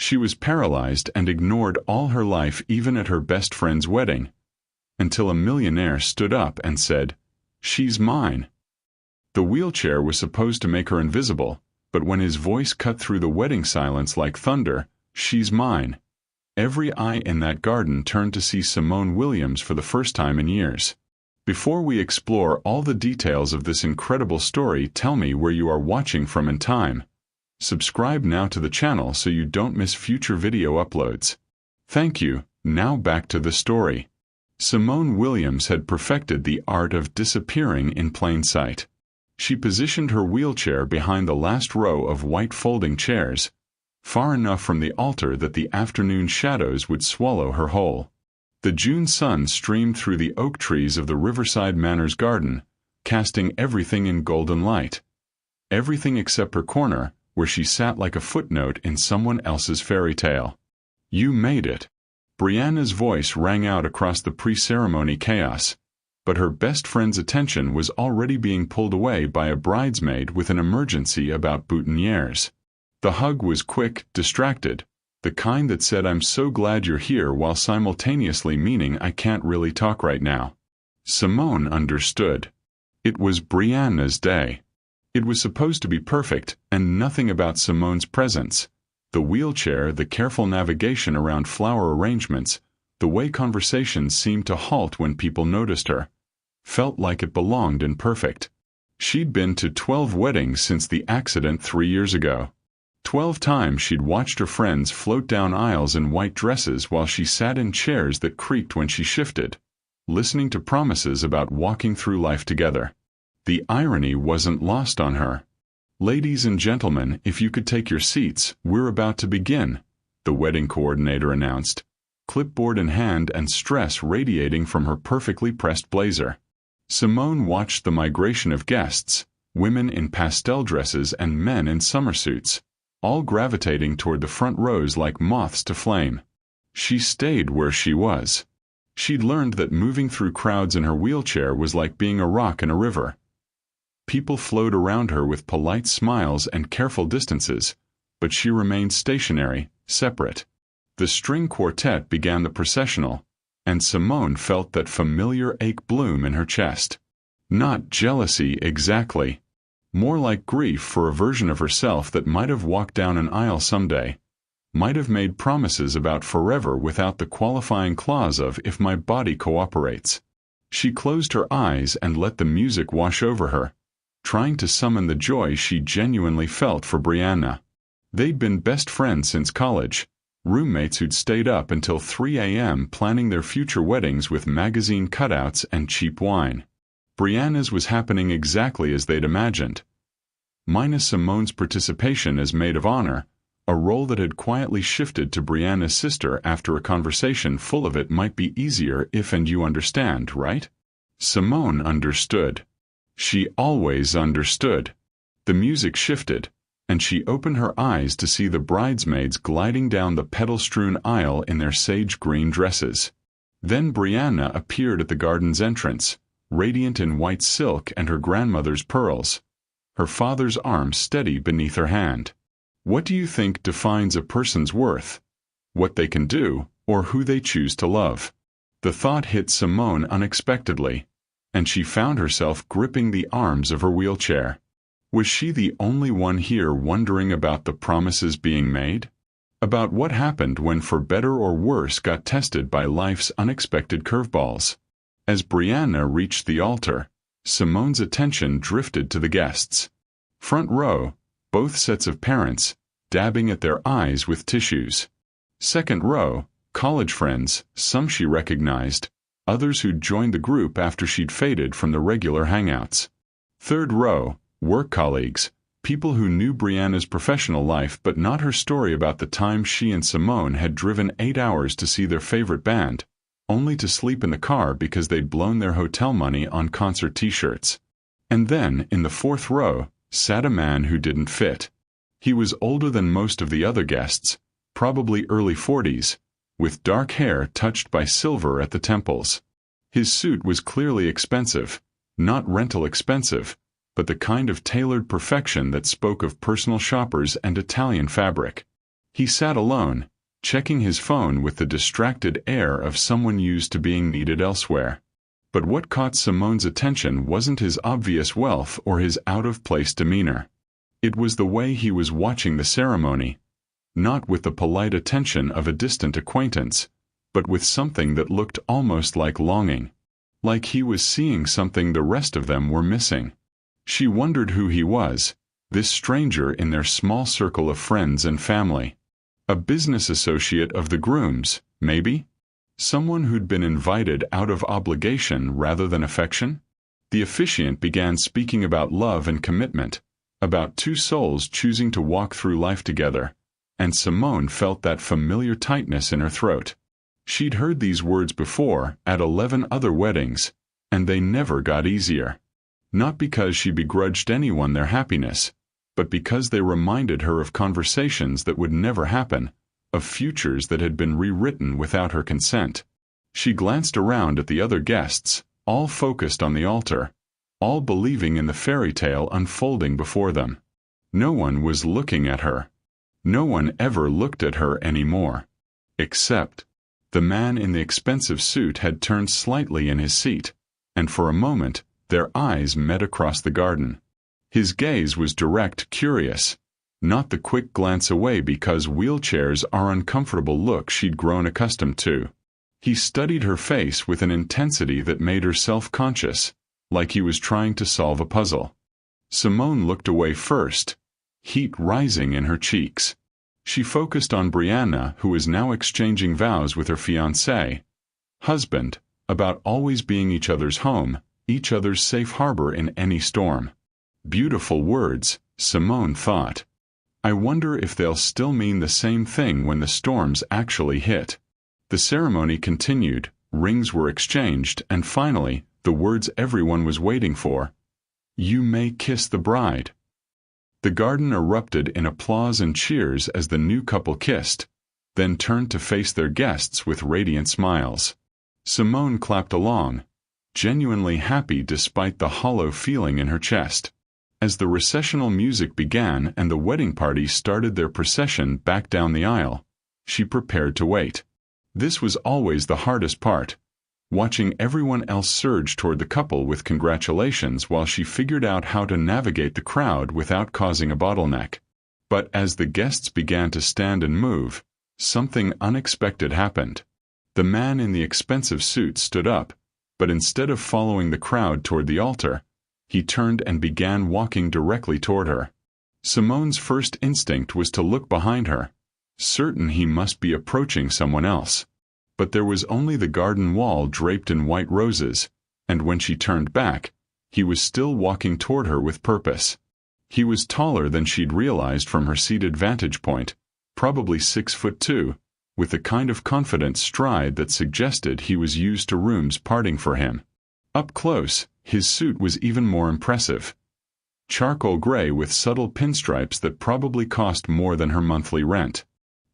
She was paralyzed and ignored all her life, even at her best friend's wedding, until a millionaire stood up and said, "She's mine." The wheelchair was supposed to make her invisible, but when his voice cut through the wedding silence like thunder, "She's mine," every eye in that garden turned to see Simone Williams for the first time in years. Before we explore all the details of this incredible story, tell me where you are watching from in time. Subscribe now to the channel so you don't miss future video uploads. Thank you. Now back to the story. Simone Williams had perfected the art of disappearing in plain sight. She positioned her wheelchair behind the last row of white folding chairs, far enough from the altar that the afternoon shadows would swallow her whole. The June sun streamed through the oak trees of the Riverside Manor's garden, casting everything in golden light. Everything except her corner, where she sat like a footnote in someone else's fairy tale. "You made it." Brianna's voice rang out across the pre-ceremony chaos, but her best friend's attention was already being pulled away by a bridesmaid with an emergency about boutonnieres. The hug was quick, distracted, the kind that said, "I'm so glad you're here," while simultaneously meaning, "I can't really talk right now." Simone understood. It was Brianna's day. It was supposed to be perfect, and nothing about Simone's presence, the wheelchair, the careful navigation around flower arrangements, the way conversations seemed to halt when people noticed her, felt like it belonged and perfect. She'd been to 12 weddings since the accident 3 years ago. 12 times she'd watched her friends float down aisles in white dresses while she sat in chairs that creaked when she shifted, listening to promises about walking through life together. The irony wasn't lost on her. "Ladies and gentlemen, if you could take your seats, we're about to begin," the wedding coordinator announced, clipboard in hand and stress radiating from her perfectly pressed blazer. Simone watched the migration of guests, women in pastel dresses and men in summer suits, all gravitating toward the front rows like moths to flame. She stayed where she was. She'd learned that moving through crowds in her wheelchair was like being a rock in a river. People flowed around her with polite smiles and careful distances, but she remained stationary, separate. The string quartet began the processional, and Simone felt that familiar ache bloom in her chest. Not jealousy exactly. More like grief for a version of herself that might have walked down an aisle someday, might have made promises about forever without the qualifying clause of "if my body cooperates." She closed her eyes and let the music wash over her, trying to summon the joy she genuinely felt for Brianna. They'd been best friends since college, roommates who'd stayed up until 3 a.m. planning their future weddings with magazine cutouts and cheap wine. Brianna's was happening exactly as they'd imagined, minus Simone's participation as maid of honor, a role that had quietly shifted to Brianna's sister after a conversation full of "it might be easier if, and you understand, right?" Simone understood. She always understood. The music shifted, and she opened her eyes to see the bridesmaids gliding down the petal-strewn aisle in their sage-green dresses. Then Brianna appeared at the garden's entrance, radiant in white silk and her grandmother's pearls, her father's arm steady beneath her hand. What do you think defines a person's worth? What they can do, or who they choose to love? The thought hit Simone unexpectedly, and she found herself gripping the arms of her wheelchair. Was she the only one here wondering about the promises being made? About what happened when for better or worse got tested by life's unexpected curveballs? As Brianna reached the altar, Simone's attention drifted to the guests. Front row, both sets of parents, dabbing at their eyes with tissues. Second row, college friends, some she recognized, others who'd joined the group after she'd faded from the regular hangouts. Third row, work colleagues, people who knew Brianna's professional life but not her story about the time she and Simone had driven 8 hours to see their favorite band, only to sleep in the car because they'd blown their hotel money on concert t-shirts. And then, in the fourth row, sat a man who didn't fit. He was older than most of the other guests, probably early 40s, with dark hair touched by silver at the temples. His suit was clearly expensive, not rental expensive, but the kind of tailored perfection that spoke of personal shoppers and Italian fabric. He sat alone, checking his phone with the distracted air of someone used to being needed elsewhere. But what caught Simone's attention wasn't his obvious wealth or his out-of-place demeanor. It was the way he was watching the ceremony, not with the polite attention of a distant acquaintance, but with something that looked almost like longing, like he was seeing something the rest of them were missing. She wondered who he was, this stranger in their small circle of friends and family. A business associate of the groom's, maybe? Someone who'd been invited out of obligation rather than affection? The officiant began speaking about love and commitment, about two souls choosing to walk through life together, and Simone felt that familiar tightness in her throat. She'd heard these words before at 11 other weddings, and they never got easier. Not because she begrudged anyone their happiness, but because they reminded her of conversations that would never happen, of futures that had been rewritten without her consent. She glanced around at the other guests, all focused on the altar, all believing in the fairy tale unfolding before them. No one was looking at her. No one ever looked at her anymore. Except the man in the expensive suit had turned slightly in his seat, and for a moment their eyes met across the garden. His gaze was direct, curious, not the quick glance away because wheelchairs are uncomfortable look she'd grown accustomed to. He studied her face with an intensity that made her self-conscious, like he was trying to solve a puzzle. Simone looked away first, heat rising in her cheeks. She focused on Brianna, who was now exchanging vows with her fiancé, husband, about always being each other's home, each other's safe harbor in any storm. Beautiful words, Simone thought. I wonder if they'll still mean the same thing when the storms actually hit. The ceremony continued, rings were exchanged, and finally, the words everyone was waiting for. You may kiss the bride. The garden erupted in applause and cheers as the new couple kissed, then turned to face their guests with radiant smiles. Simone clapped along, genuinely happy despite the hollow feeling in her chest. As the recessional music began and the wedding party started their procession back down the aisle, she prepared to wait. This was always the hardest part, watching everyone else surge toward the couple with congratulations while she figured out how to navigate the crowd without causing a bottleneck. But as the guests began to stand and move, something unexpected happened. The man in the expensive suit stood up, but instead of following the crowd toward the altar, he turned and began walking directly toward her. Simone's first instinct was to look behind her, certain he must be approaching someone else. But there was only the garden wall draped in white roses, and when she turned back, he was still walking toward her with purpose. He was taller than she'd realized from her seated vantage point, probably 6'2", with the kind of confident stride that suggested he was used to rooms parting for him. Up close, his suit was even more impressive. Charcoal gray with subtle pinstripes that probably cost more than her monthly rent.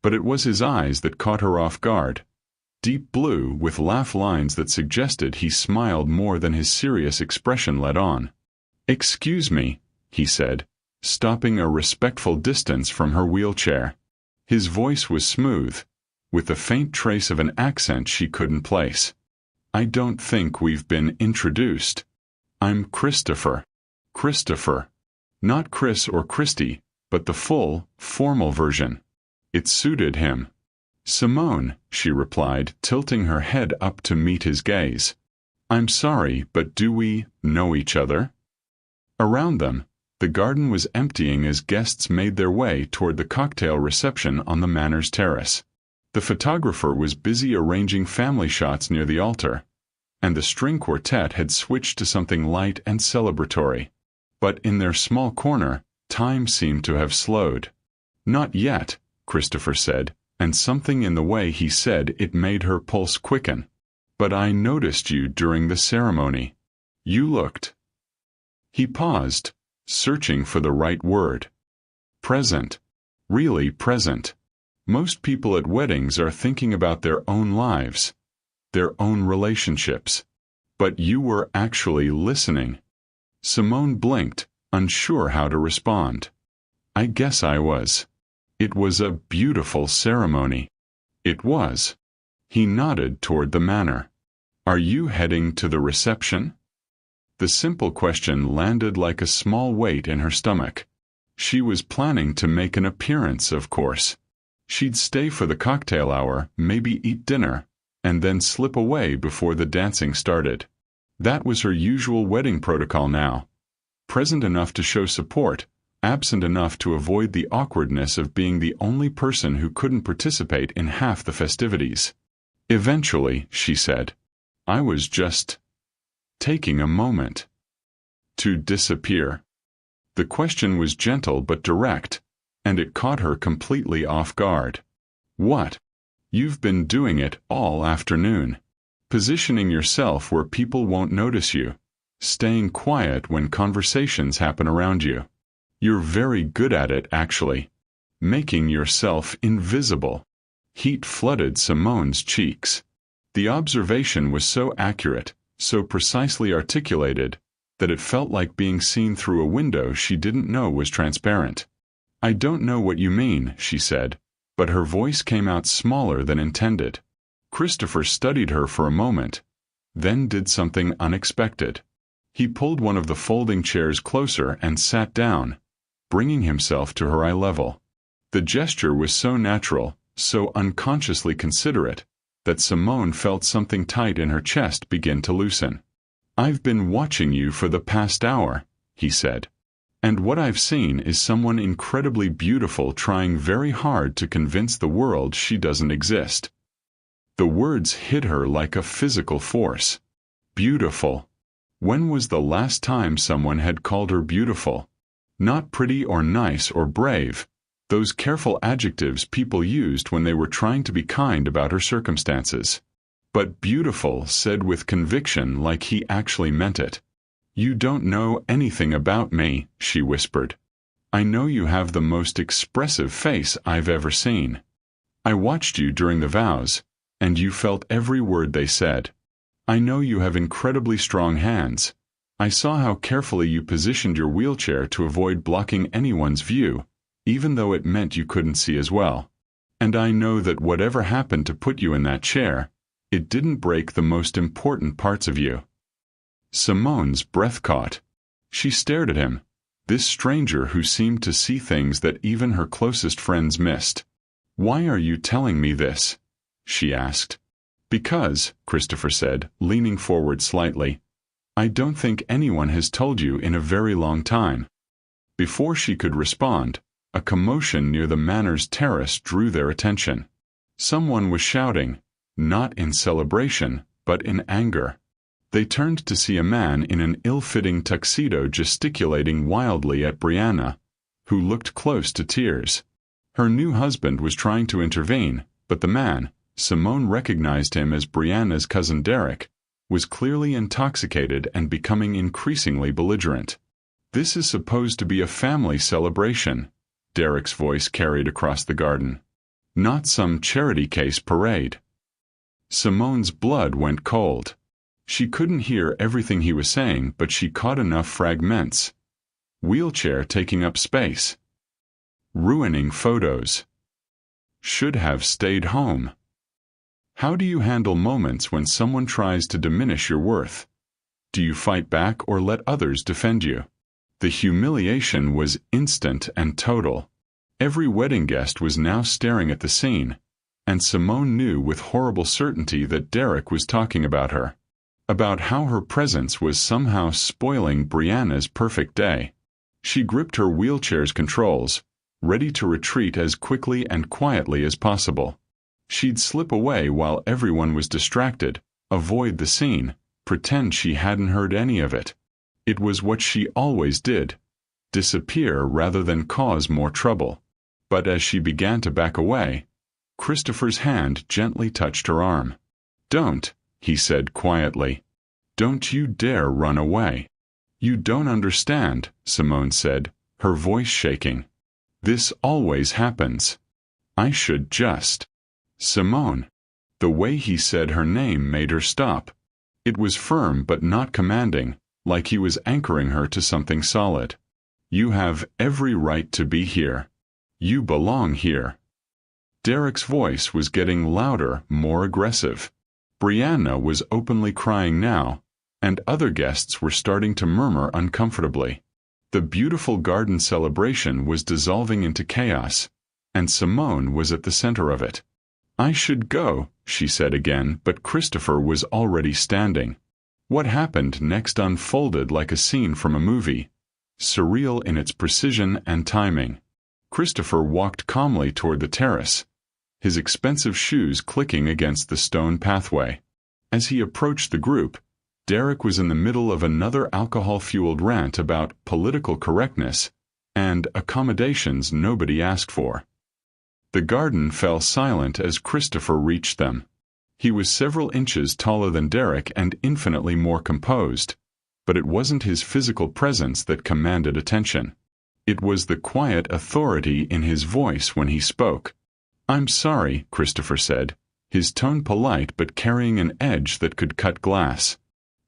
But it was his eyes that caught her off guard. Deep blue with laugh lines that suggested he smiled more than his serious expression let on. "Excuse me," he said, stopping a respectful distance from her wheelchair. His voice was smooth, with a faint trace of an accent she couldn't place. "I don't think we've been introduced. I'm Christopher." Christopher. Not Chris or Christy, but the full, formal version. It suited him. "Simone," she replied, tilting her head up to meet his gaze. "I'm sorry, but do we know each other?" Around them, the garden was emptying as guests made their way toward the cocktail reception on the manor's terrace. The photographer was busy arranging family shots near the altar, and the string quartet had switched to something light and celebratory. But in their small corner, time seemed to have slowed. "Not yet," Christopher said, and something in the way he said it made her pulse quicken. "But I noticed you during the ceremony. You looked." He paused, searching for the right word. Present. Really present. Most people at weddings are thinking about their own lives, their own relationships. But you were actually listening. Simone blinked, unsure how to respond. "I guess I was." It was a beautiful ceremony. It was. He nodded toward the manor. Are you heading to the reception? The simple question landed like a small weight in her stomach. She was planning to make an appearance, of course. She'd stay for the cocktail hour, maybe eat dinner, and then slip away before the dancing started. That was her usual wedding protocol now. Present enough to show support, absent enough to avoid the awkwardness of being the only person who couldn't participate in half the festivities. Eventually, she said, I was just taking a moment to disappear. The question was gentle but direct, and it caught her completely off guard. What? You've been doing it all afternoon. Positioning yourself where people won't notice you. Staying quiet when conversations happen around you. You're very good at it, actually. Making yourself invisible. Heat flooded Simone's cheeks. The observation was so accurate, so precisely articulated, that it felt like being seen through a window she didn't know was transparent. I don't know what you mean, she said, but her voice came out smaller than intended. Christopher studied her for a moment, then did something unexpected. He pulled one of the folding chairs closer and sat down, bringing himself to her eye level. The gesture was so natural, so unconsciously considerate, that Simone felt something tight in her chest begin to loosen. I've been watching you for the past hour, he said. And what I've seen is someone incredibly beautiful trying very hard to convince the world she doesn't exist. The words hit her like a physical force. Beautiful. When was the last time someone had called her beautiful? Not pretty or nice or brave, those careful adjectives people used when they were trying to be kind about her circumstances. But beautiful, said with conviction like he actually meant it. You don't know anything about me, she whispered. I know you have the most expressive face I've ever seen. I watched you during the vows, and you felt every word they said. I know you have incredibly strong hands. I saw how carefully you positioned your wheelchair to avoid blocking anyone's view, even though it meant you couldn't see as well. And I know that whatever happened to put you in that chair, it didn't break the most important parts of you. Simone's breath caught. She stared at him, this stranger who seemed to see things that even her closest friends missed. Why are you telling me this? She asked. Because, Christopher said, leaning forward slightly, I don't think anyone has told you in a very long time. Before she could respond, a commotion near the manor's terrace drew their attention. Someone was shouting, not in celebration, but in anger. They turned to see a man in an ill-fitting tuxedo gesticulating wildly at Brianna, who looked close to tears. Her new husband was trying to intervene, but the man, Simone recognized him as Brianna's cousin Derek, was clearly intoxicated and becoming increasingly belligerent. This is supposed to be a family celebration, Derek's voice carried across the garden. Not some charity case parade. Simone's blood went cold. She couldn't hear everything he was saying, but she caught enough fragments. Wheelchair taking up space. Ruining photos. Should have stayed home. How do you handle moments when someone tries to diminish your worth? Do you fight back or let others defend you? The humiliation was instant and total. Every wedding guest was now staring at the scene, and Simone knew with horrible certainty that Derek was talking about her. About how her presence was somehow spoiling Brianna's perfect day. She gripped her wheelchair's controls, ready to retreat as quickly and quietly as possible. She'd slip away while everyone was distracted, avoid the scene, pretend she hadn't heard any of it. It was what she always did, disappear rather than cause more trouble. But as she began to back away, Christopher's hand gently touched her arm. Don't, he said quietly. Don't you dare run away. You don't understand, Simone said, her voice shaking. This always happens. I should just. Simone. The way he said her name made her stop. It was firm but not commanding, like he was anchoring her to something solid. You have every right to be here. You belong here." Derek's voice was getting louder, more aggressive. Brianna was openly crying now, and other guests were starting to murmur uncomfortably. The beautiful garden celebration was dissolving into chaos, and Simone was at the center of it. "I should go," she said again, but Christopher was already standing. What happened next unfolded like a scene from a movie, surreal in its precision and timing. Christopher walked calmly toward the terrace, his expensive shoes clicking against the stone pathway. As he approached the group, Derek was in the middle of another alcohol-fueled rant about political correctness and accommodations nobody asked for. The garden fell silent as Christopher reached them. He was several inches taller than Derek and infinitely more composed, but it wasn't his physical presence that commanded attention. It was the quiet authority in his voice when he spoke. "I'm sorry," Christopher said, his tone polite but carrying an edge that could cut glass.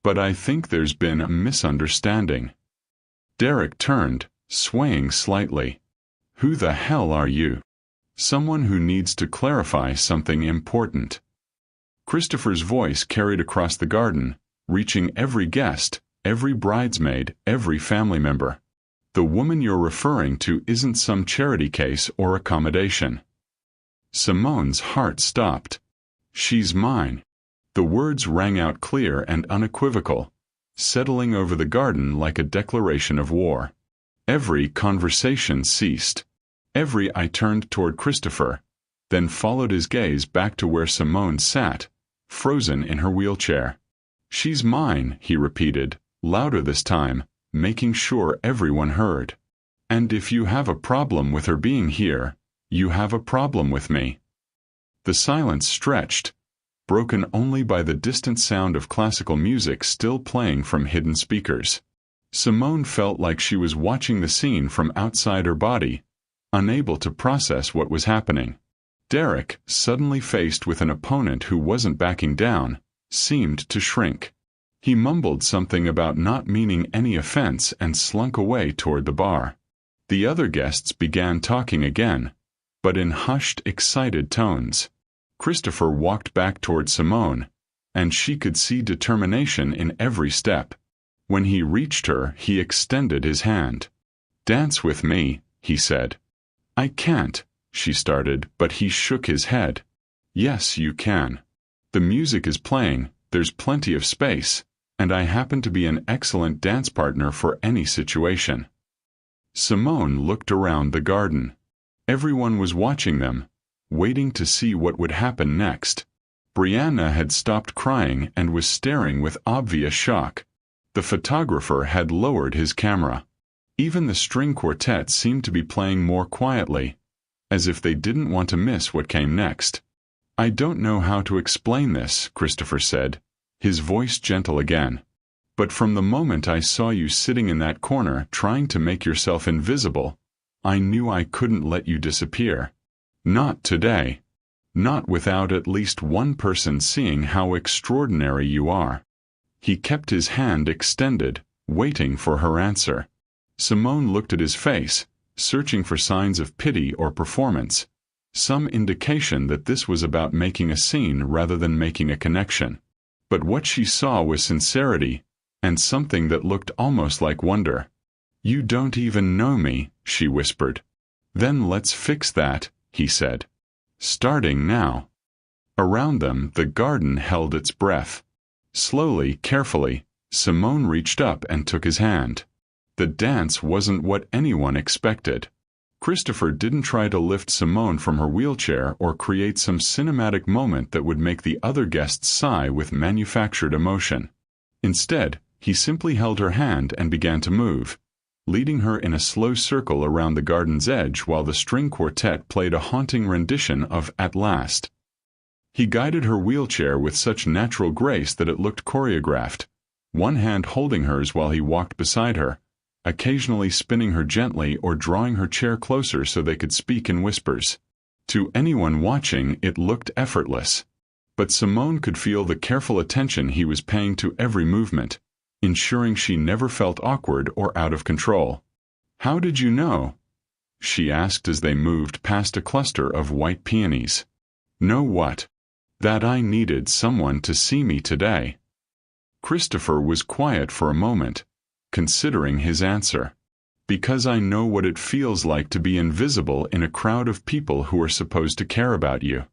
"But I think there's been a misunderstanding." Derek turned, swaying slightly. "Who the hell are you?" "Someone who needs to clarify something important." Christopher's voice carried across the garden, reaching every guest, every bridesmaid, every family member. "The woman you're referring to isn't some charity case or accommodation." Simone's heart stopped. "She's mine." The words rang out clear and unequivocal, settling over the garden like a declaration of war. Every conversation ceased. Every eye turned toward Christopher, then followed his gaze back to where Simone sat, frozen in her wheelchair. "She's mine," he repeated, louder this time, making sure everyone heard. "And if you have a problem with her being here, you have a problem with me." The silence stretched, broken only by the distant sound of classical music still playing from hidden speakers. Simone felt like she was watching the scene from outside her body, unable to process what was happening. Derek, suddenly faced with an opponent who wasn't backing down, seemed to shrink. He mumbled something about not meaning any offense and slunk away toward the bar. The other guests began talking again, but in hushed, excited tones. Christopher walked back toward Simone, and she could see determination in every step. When he reached her, he extended his hand. "Dance with me," he said. "I can't," she started, but he shook his head. "Yes, you can. The music is playing, there's plenty of space, and I happen to be an excellent dance partner for any situation." Simone looked around the garden. Everyone was watching them, waiting to see what would happen next. Brianna had stopped crying and was staring with obvious shock. The photographer had lowered his camera. Even the string quartet seemed to be playing more quietly, as if they didn't want to miss what came next. "I don't know how to explain this," Christopher said, his voice gentle again. "But from the moment I saw you sitting in that corner trying to make yourself invisible, I knew I couldn't let you disappear. Not today. Not without at least one person seeing how extraordinary you are." He kept his hand extended, waiting for her answer. Simone looked at his face, searching for signs of pity or performance, some indication that this was about making a scene rather than making a connection. But what she saw was sincerity, and something that looked almost like wonder. "You don't even know me," she whispered. "Then let's fix that," he said. "Starting now." Around them, the garden held its breath. Slowly, carefully, Simone reached up and took his hand. The dance wasn't what anyone expected. Christopher didn't try to lift Simone from her wheelchair or create some cinematic moment that would make the other guests sigh with manufactured emotion. Instead, he simply held her hand and began to move, leading her in a slow circle around the garden's edge while the string quartet played a haunting rendition of "At Last." He guided her wheelchair with such natural grace that it looked choreographed, one hand holding hers while he walked beside her, occasionally spinning her gently or drawing her chair closer so they could speak in whispers. To anyone watching, it looked effortless. But Simone could feel the careful attention he was paying to every movement, ensuring she never felt awkward or out of control. "How did you know?" she asked as they moved past a cluster of white peonies. Know what? That I needed someone to see me today. Christopher was quiet for a moment, considering his answer. Because I know what it feels like to be invisible in a crowd of people who are supposed to care about you.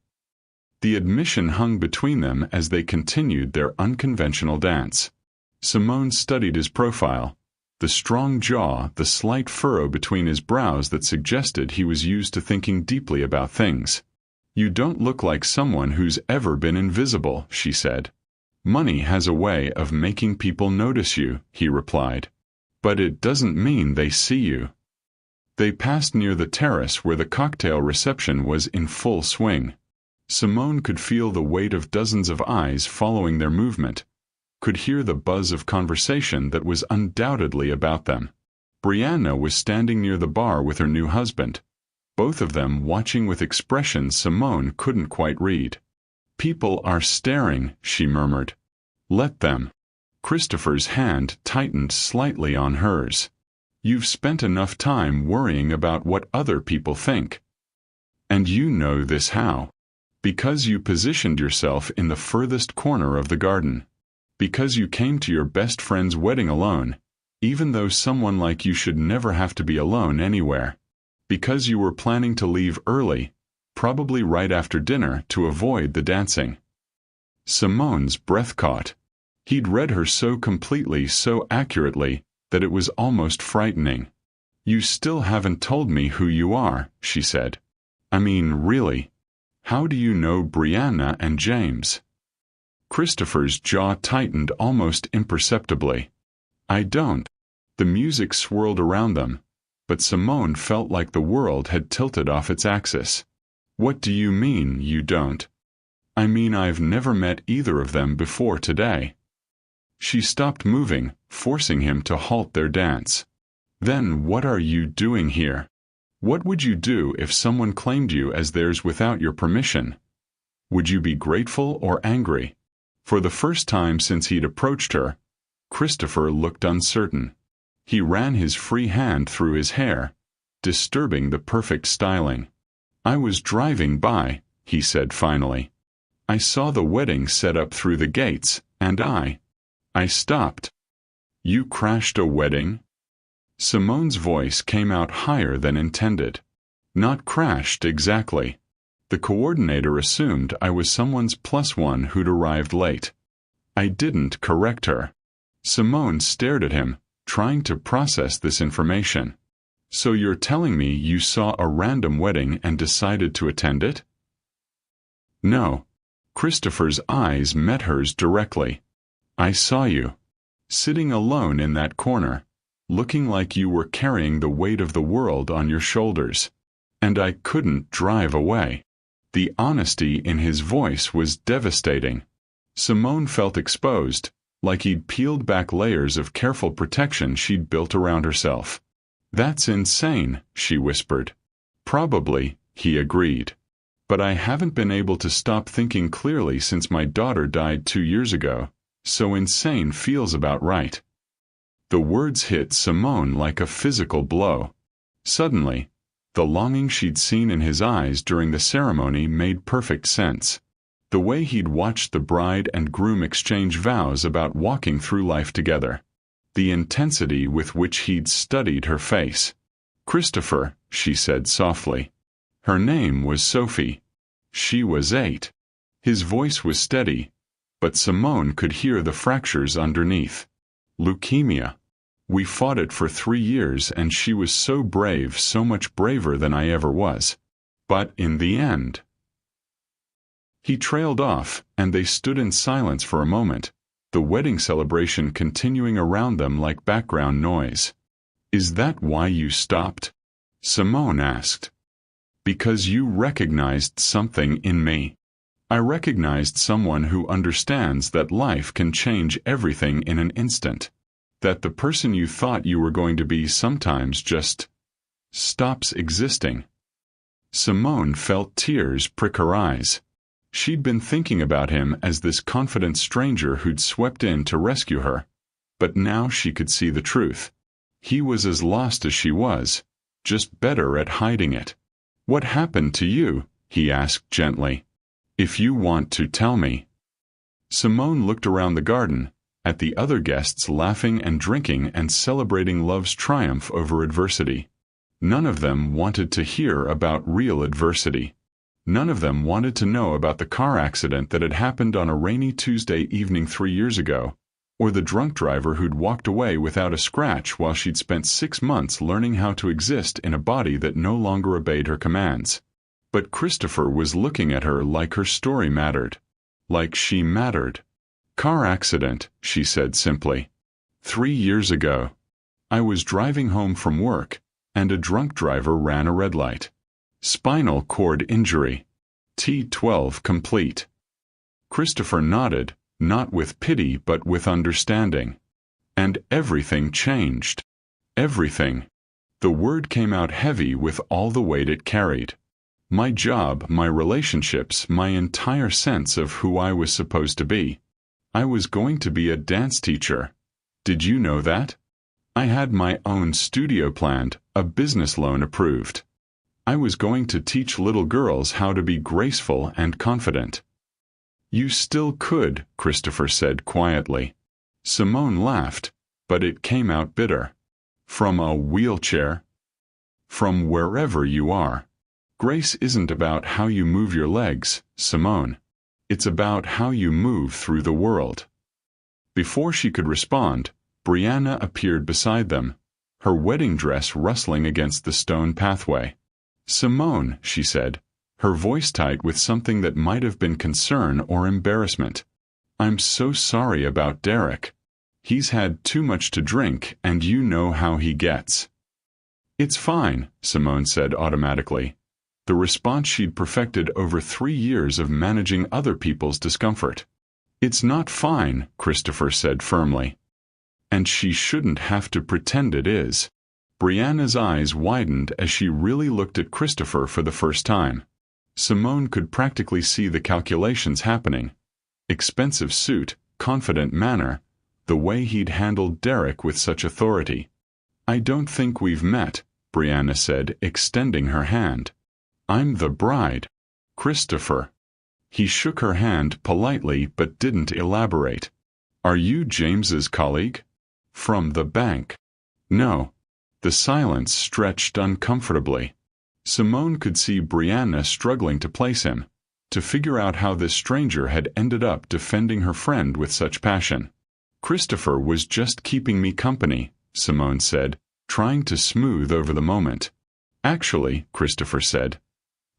The admission hung between them as they continued their unconventional dance. Simone studied his profile, the strong jaw, the slight furrow between his brows that suggested he was used to thinking deeply about things. You don't look like someone who's ever been invisible, she said. Money has a way of making people notice you, he replied. But it doesn't mean they see you. They passed near the terrace where the cocktail reception was in full swing. Simone could feel the weight of dozens of eyes following their movement, could hear the buzz of conversation that was undoubtedly about them. Brianna was standing near the bar with her new husband, both of them watching with expressions Simone couldn't quite read. People are staring, she murmured. Let them. Christopher's hand tightened slightly on hers. You've spent enough time worrying about what other people think. And you know this how? Because you positioned yourself in the furthest corner of the garden. Because you came to your best friend's wedding alone, even though someone like you should never have to be alone anywhere. Because you were planning to leave early, probably right after dinner, to avoid the dancing. Simone's breath caught. He'd read her so completely, so accurately, that it was almost frightening. You still haven't told me who you are, she said. I mean, really. How do you know Brianna and James? Christopher's jaw tightened almost imperceptibly. I don't. The music swirled around them, but Simone felt like the world had tilted off its axis. What do you mean, you don't? I mean, I've never met either of them before today. She stopped moving, forcing him to halt their dance. Then what are you doing here? What would you do if someone claimed you as theirs without your permission? Would you be grateful or angry? For the first time since he'd approached her, Christopher looked uncertain. He ran his free hand through his hair, disturbing the perfect styling. I was driving by, he said finally. I saw the wedding set up through the gates, and I stopped. You crashed a wedding? Simone's voice came out higher than intended. Not crashed exactly. The coordinator assumed I was someone's +1 who'd arrived late. I didn't correct her. Simone stared at him, trying to process this information. So you're telling me you saw a random wedding and decided to attend it? No. Christopher's eyes met hers directly. I saw you, sitting alone in that corner, looking like you were carrying the weight of the world on your shoulders. And I couldn't drive away. The honesty in his voice was devastating. Simone felt exposed, like he'd peeled back layers of careful protection she'd built around herself. That's insane, she whispered. Probably, he agreed. But I haven't been able to stop thinking clearly since my daughter died 2 years ago, so insane feels about right. The words hit Simone like a physical blow. Suddenly, the longing she'd seen in his eyes during the ceremony made perfect sense. The way he'd watched the bride and groom exchange vows about walking through life together. The intensity with which he'd studied her face. Christopher, she said softly. Her name was Sophie. She was 8. His voice was steady, but Simone could hear the fractures underneath. Leukemia. We fought it for 3 years and she was so brave, so much braver than I ever was. But in the end... He trailed off, and they stood in silence for a moment, the wedding celebration continuing around them like background noise. Is that why you stopped? Simone asked. Because you recognized something in me. I recognized someone who understands that life can change everything in an instant. That the person you thought you were going to be sometimes just stops existing. Simone felt tears prick her eyes. She'd been thinking about him as this confident stranger who'd swept in to rescue her. But now she could see the truth. He was as lost as she was, just better at hiding it. What happened to you? He asked gently. If you want to tell me. Simone looked around the garden, at the other guests laughing and drinking and celebrating love's triumph over adversity. None of them wanted to hear about real adversity. None of them wanted to know about the car accident that had happened on a rainy Tuesday evening 3 years ago, or the drunk driver who'd walked away without a scratch while she'd spent 6 months learning how to exist in a body that no longer obeyed her commands. But Christopher was looking at her like her story mattered. Like she mattered. Car accident, she said simply. 3 years ago. I was driving home from work, and a drunk driver ran a red light. Spinal cord injury. T12 complete. Christopher nodded, not with pity but with understanding. And everything changed. Everything. The word came out heavy with all the weight it carried. My job, my relationships, my entire sense of who I was supposed to be. I was going to be a dance teacher. Did you know that? I had my own studio planned, a business loan approved. I was going to teach little girls how to be graceful and confident. You still could, Christopher said quietly. Simone laughed, but it came out bitter. From a wheelchair? From wherever you are. Grace isn't about how you move your legs, Simone. It's about how you move through the world. Before she could respond, Brianna appeared beside them, her wedding dress rustling against the stone pathway. Simone, she said, her voice tight with something that might have been concern or embarrassment. I'm so sorry about Derek. He's had too much to drink, and you know how he gets. It's fine, Simone said automatically. The response she'd perfected over 3 years of managing other people's discomfort. It's not fine, Christopher said firmly. And she shouldn't have to pretend it is. Brianna's eyes widened as she really looked at Christopher for the first time. Simone could practically see the calculations happening. Expensive suit, confident manner, the way he'd handled Derek with such authority. I don't think we've met, Brianna said, extending her hand. I'm the bride. Christopher. He shook her hand politely but didn't elaborate. Are you James's colleague? From the bank. No. The silence stretched uncomfortably. Simone could see Brianna struggling to place him, to figure out how this stranger had ended up defending her friend with such passion. Christopher was just keeping me company, Simone said, trying to smooth over the moment. Actually, Christopher said,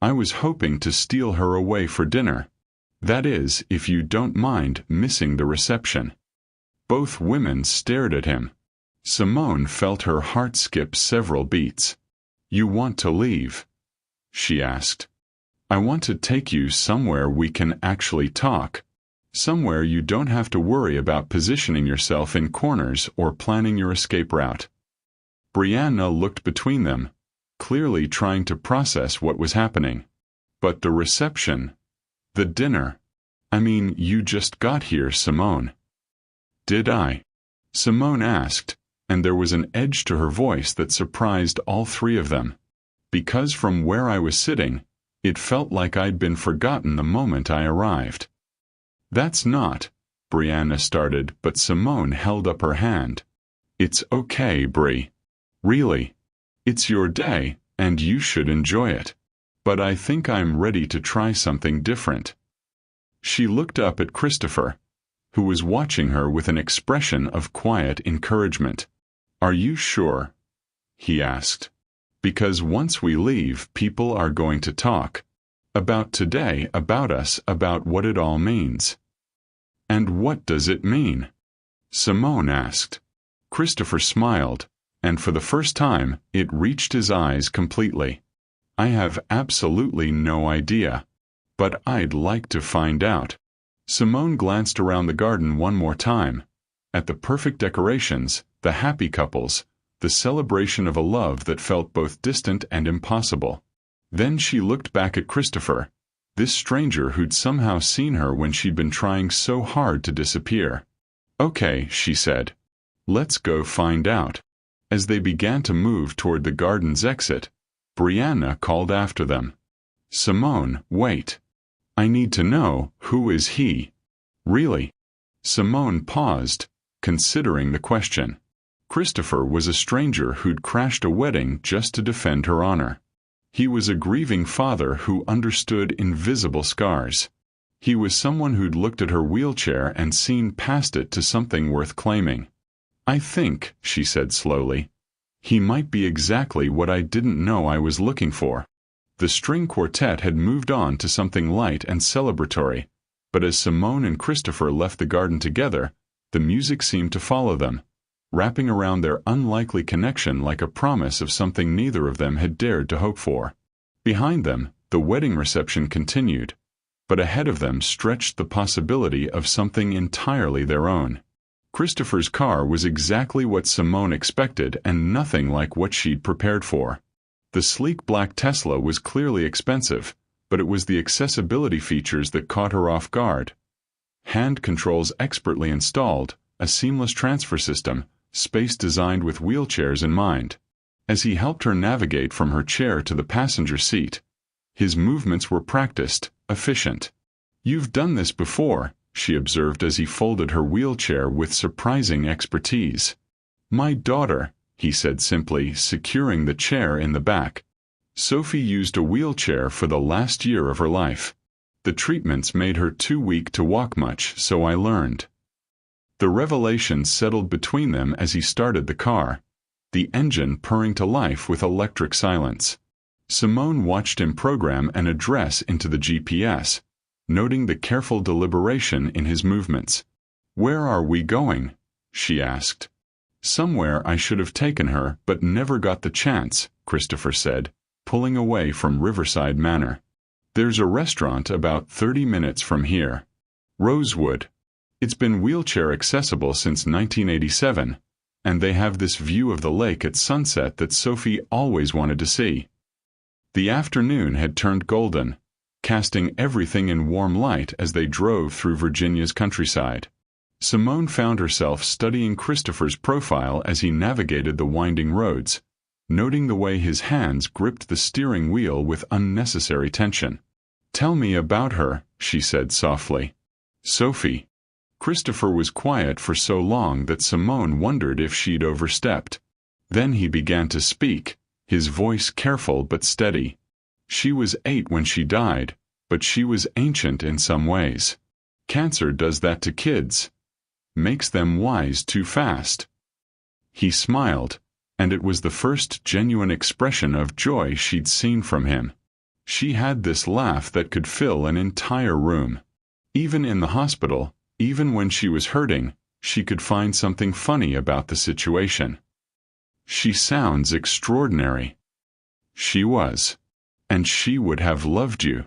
I was hoping to steal her away for dinner. That is, if you don't mind missing the reception. Both women stared at him. Simone felt her heart skip several beats. You want to leave? She asked. I want to take you somewhere we can actually talk. Somewhere you don't have to worry about positioning yourself in corners or planning your escape route. Brianna looked between them, clearly trying to process what was happening. But the reception, the dinner, I mean, you just got here, Simone. Did I? Simone asked, and there was an edge to her voice that surprised all three of them. Because from where I was sitting, it felt like I'd been forgotten the moment I arrived. That's not, Brianna started, but Simone held up her hand. It's okay, Bri. Really. It's your day, and you should enjoy it. But I think I'm ready to try something different. She looked up at Christopher, who was watching her with an expression of quiet encouragement. Are you sure? He asked. Because once we leave, people are going to talk. About today, about us, about what it all means. And what does it mean? Simone asked. Christopher smiled, and for the first time, it reached his eyes completely. I have absolutely no idea. But I'd like to find out. Simone glanced around the garden one more time, at the perfect decorations, the happy couples, the celebration of a love that felt both distant and impossible. Then she looked back at Christopher, this stranger who'd somehow seen her when she'd been trying so hard to disappear. Okay, she said. Let's go find out. As they began to move toward the garden's exit, Brianna called after them. Simone, wait. I need to know, who is he? Really? Simone paused, considering the question. Christopher was a stranger who'd crashed a wedding just to defend her honor. He was a grieving father who understood invisible scars. He was someone who'd looked at her wheelchair and seen past it to something worth claiming. I think, she said slowly, he might be exactly what I didn't know I was looking for. The string quartet had moved on to something light and celebratory, but as Simone and Christopher left the garden together, the music seemed to follow them, wrapping around their unlikely connection like a promise of something neither of them had dared to hope for. Behind them, the wedding reception continued, but ahead of them stretched the possibility of something entirely their own. Christopher's car was exactly what Simone expected and nothing like what she'd prepared for. The sleek black Tesla was clearly expensive, but it was the accessibility features that caught her off guard. Hand controls expertly installed, a seamless transfer system, space designed with wheelchairs in mind. As he helped her navigate from her chair to the passenger seat, his movements were practiced, efficient. You've done this before, she observed as he folded her wheelchair with surprising expertise. My daughter, he said simply, securing the chair in the back. Sophie used a wheelchair for the last year of her life. The treatments made her too weak to walk much, so I learned. The revelation settled between them as he started the car, the engine purring to life with electric silence. Simone watched him program an address into the GPS, noting the careful deliberation in his movements. Where are we going? She asked. Somewhere I should have taken her but never got the chance, Christopher said, pulling away from Riverside Manor. There's a restaurant about 30 minutes from here. Rosewood. It's been wheelchair accessible since 1987, and they have this view of the lake at sunset that Sophie always wanted to see. The afternoon had turned golden, casting everything in warm light as they drove through Virginia's countryside. Simone found herself studying Christopher's profile as he navigated the winding roads, noting the way his hands gripped the steering wheel with unnecessary tension. Tell me about her, she said softly. Sophie. Christopher was quiet for so long that Simone wondered if she'd overstepped. Then he began to speak, his voice careful but steady. She was 8 when she died, but she was ancient in some ways. Cancer does that to kids. Makes them wise too fast. He smiled, and it was the first genuine expression of joy she'd seen from him. She had this laugh that could fill an entire room. Even in the hospital, even when she was hurting, she could find something funny about the situation. She sounds extraordinary. She was. And she would have loved you.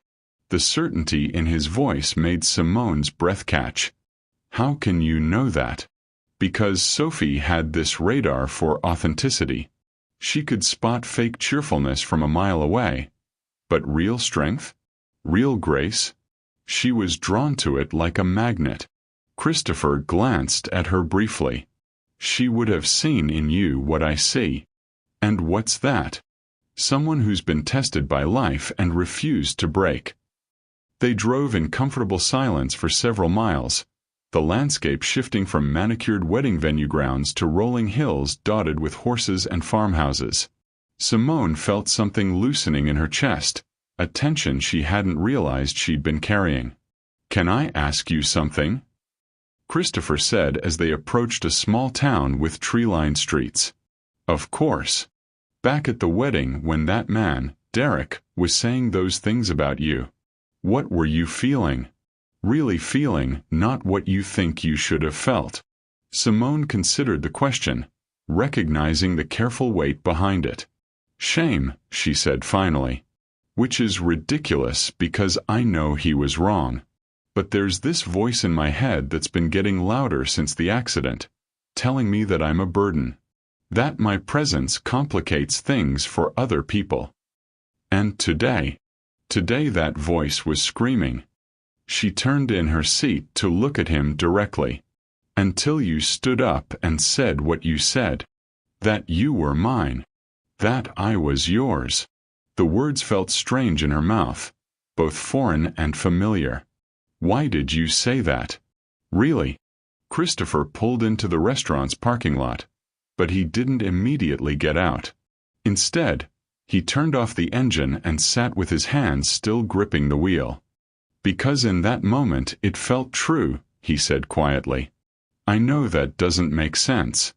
The certainty in his voice made Simone's breath catch. How can you know that? Because Sophie had this radar for authenticity. She could spot fake cheerfulness from a mile away. But real strength? Real grace? She was drawn to it like a magnet. Christopher glanced at her briefly. She would have seen in you what I see. And what's that? Someone who's been tested by life and refused to break. They drove in comfortable silence for several miles, the landscape shifting from manicured wedding venue grounds to rolling hills dotted with horses and farmhouses. Simone felt something loosening in her chest, a tension she hadn't realized she'd been carrying. Can I ask you something? Christopher said as they approached a small town with tree-lined streets. Of course. Back at the wedding when that man, Derek, was saying those things about you. What were you feeling? Really feeling, not what you think you should have felt. Simone considered the question, recognizing the careful weight behind it. Shame, she said finally. Which is ridiculous because I know he was wrong. But there's this voice in my head that's been getting louder since the accident, telling me that I'm a burden. That my presence complicates things for other people. And today that voice was screaming. She turned in her seat to look at him directly. Until you stood up and said what you said. That you were mine. That I was yours. The words felt strange in her mouth, both foreign and familiar. Why did you say that? Really? Christopher pulled into the restaurant's parking lot, but he didn't immediately get out. Instead, he turned off the engine and sat with his hands still gripping the wheel. Because in that moment it felt true, he said quietly. I know that doesn't make sense.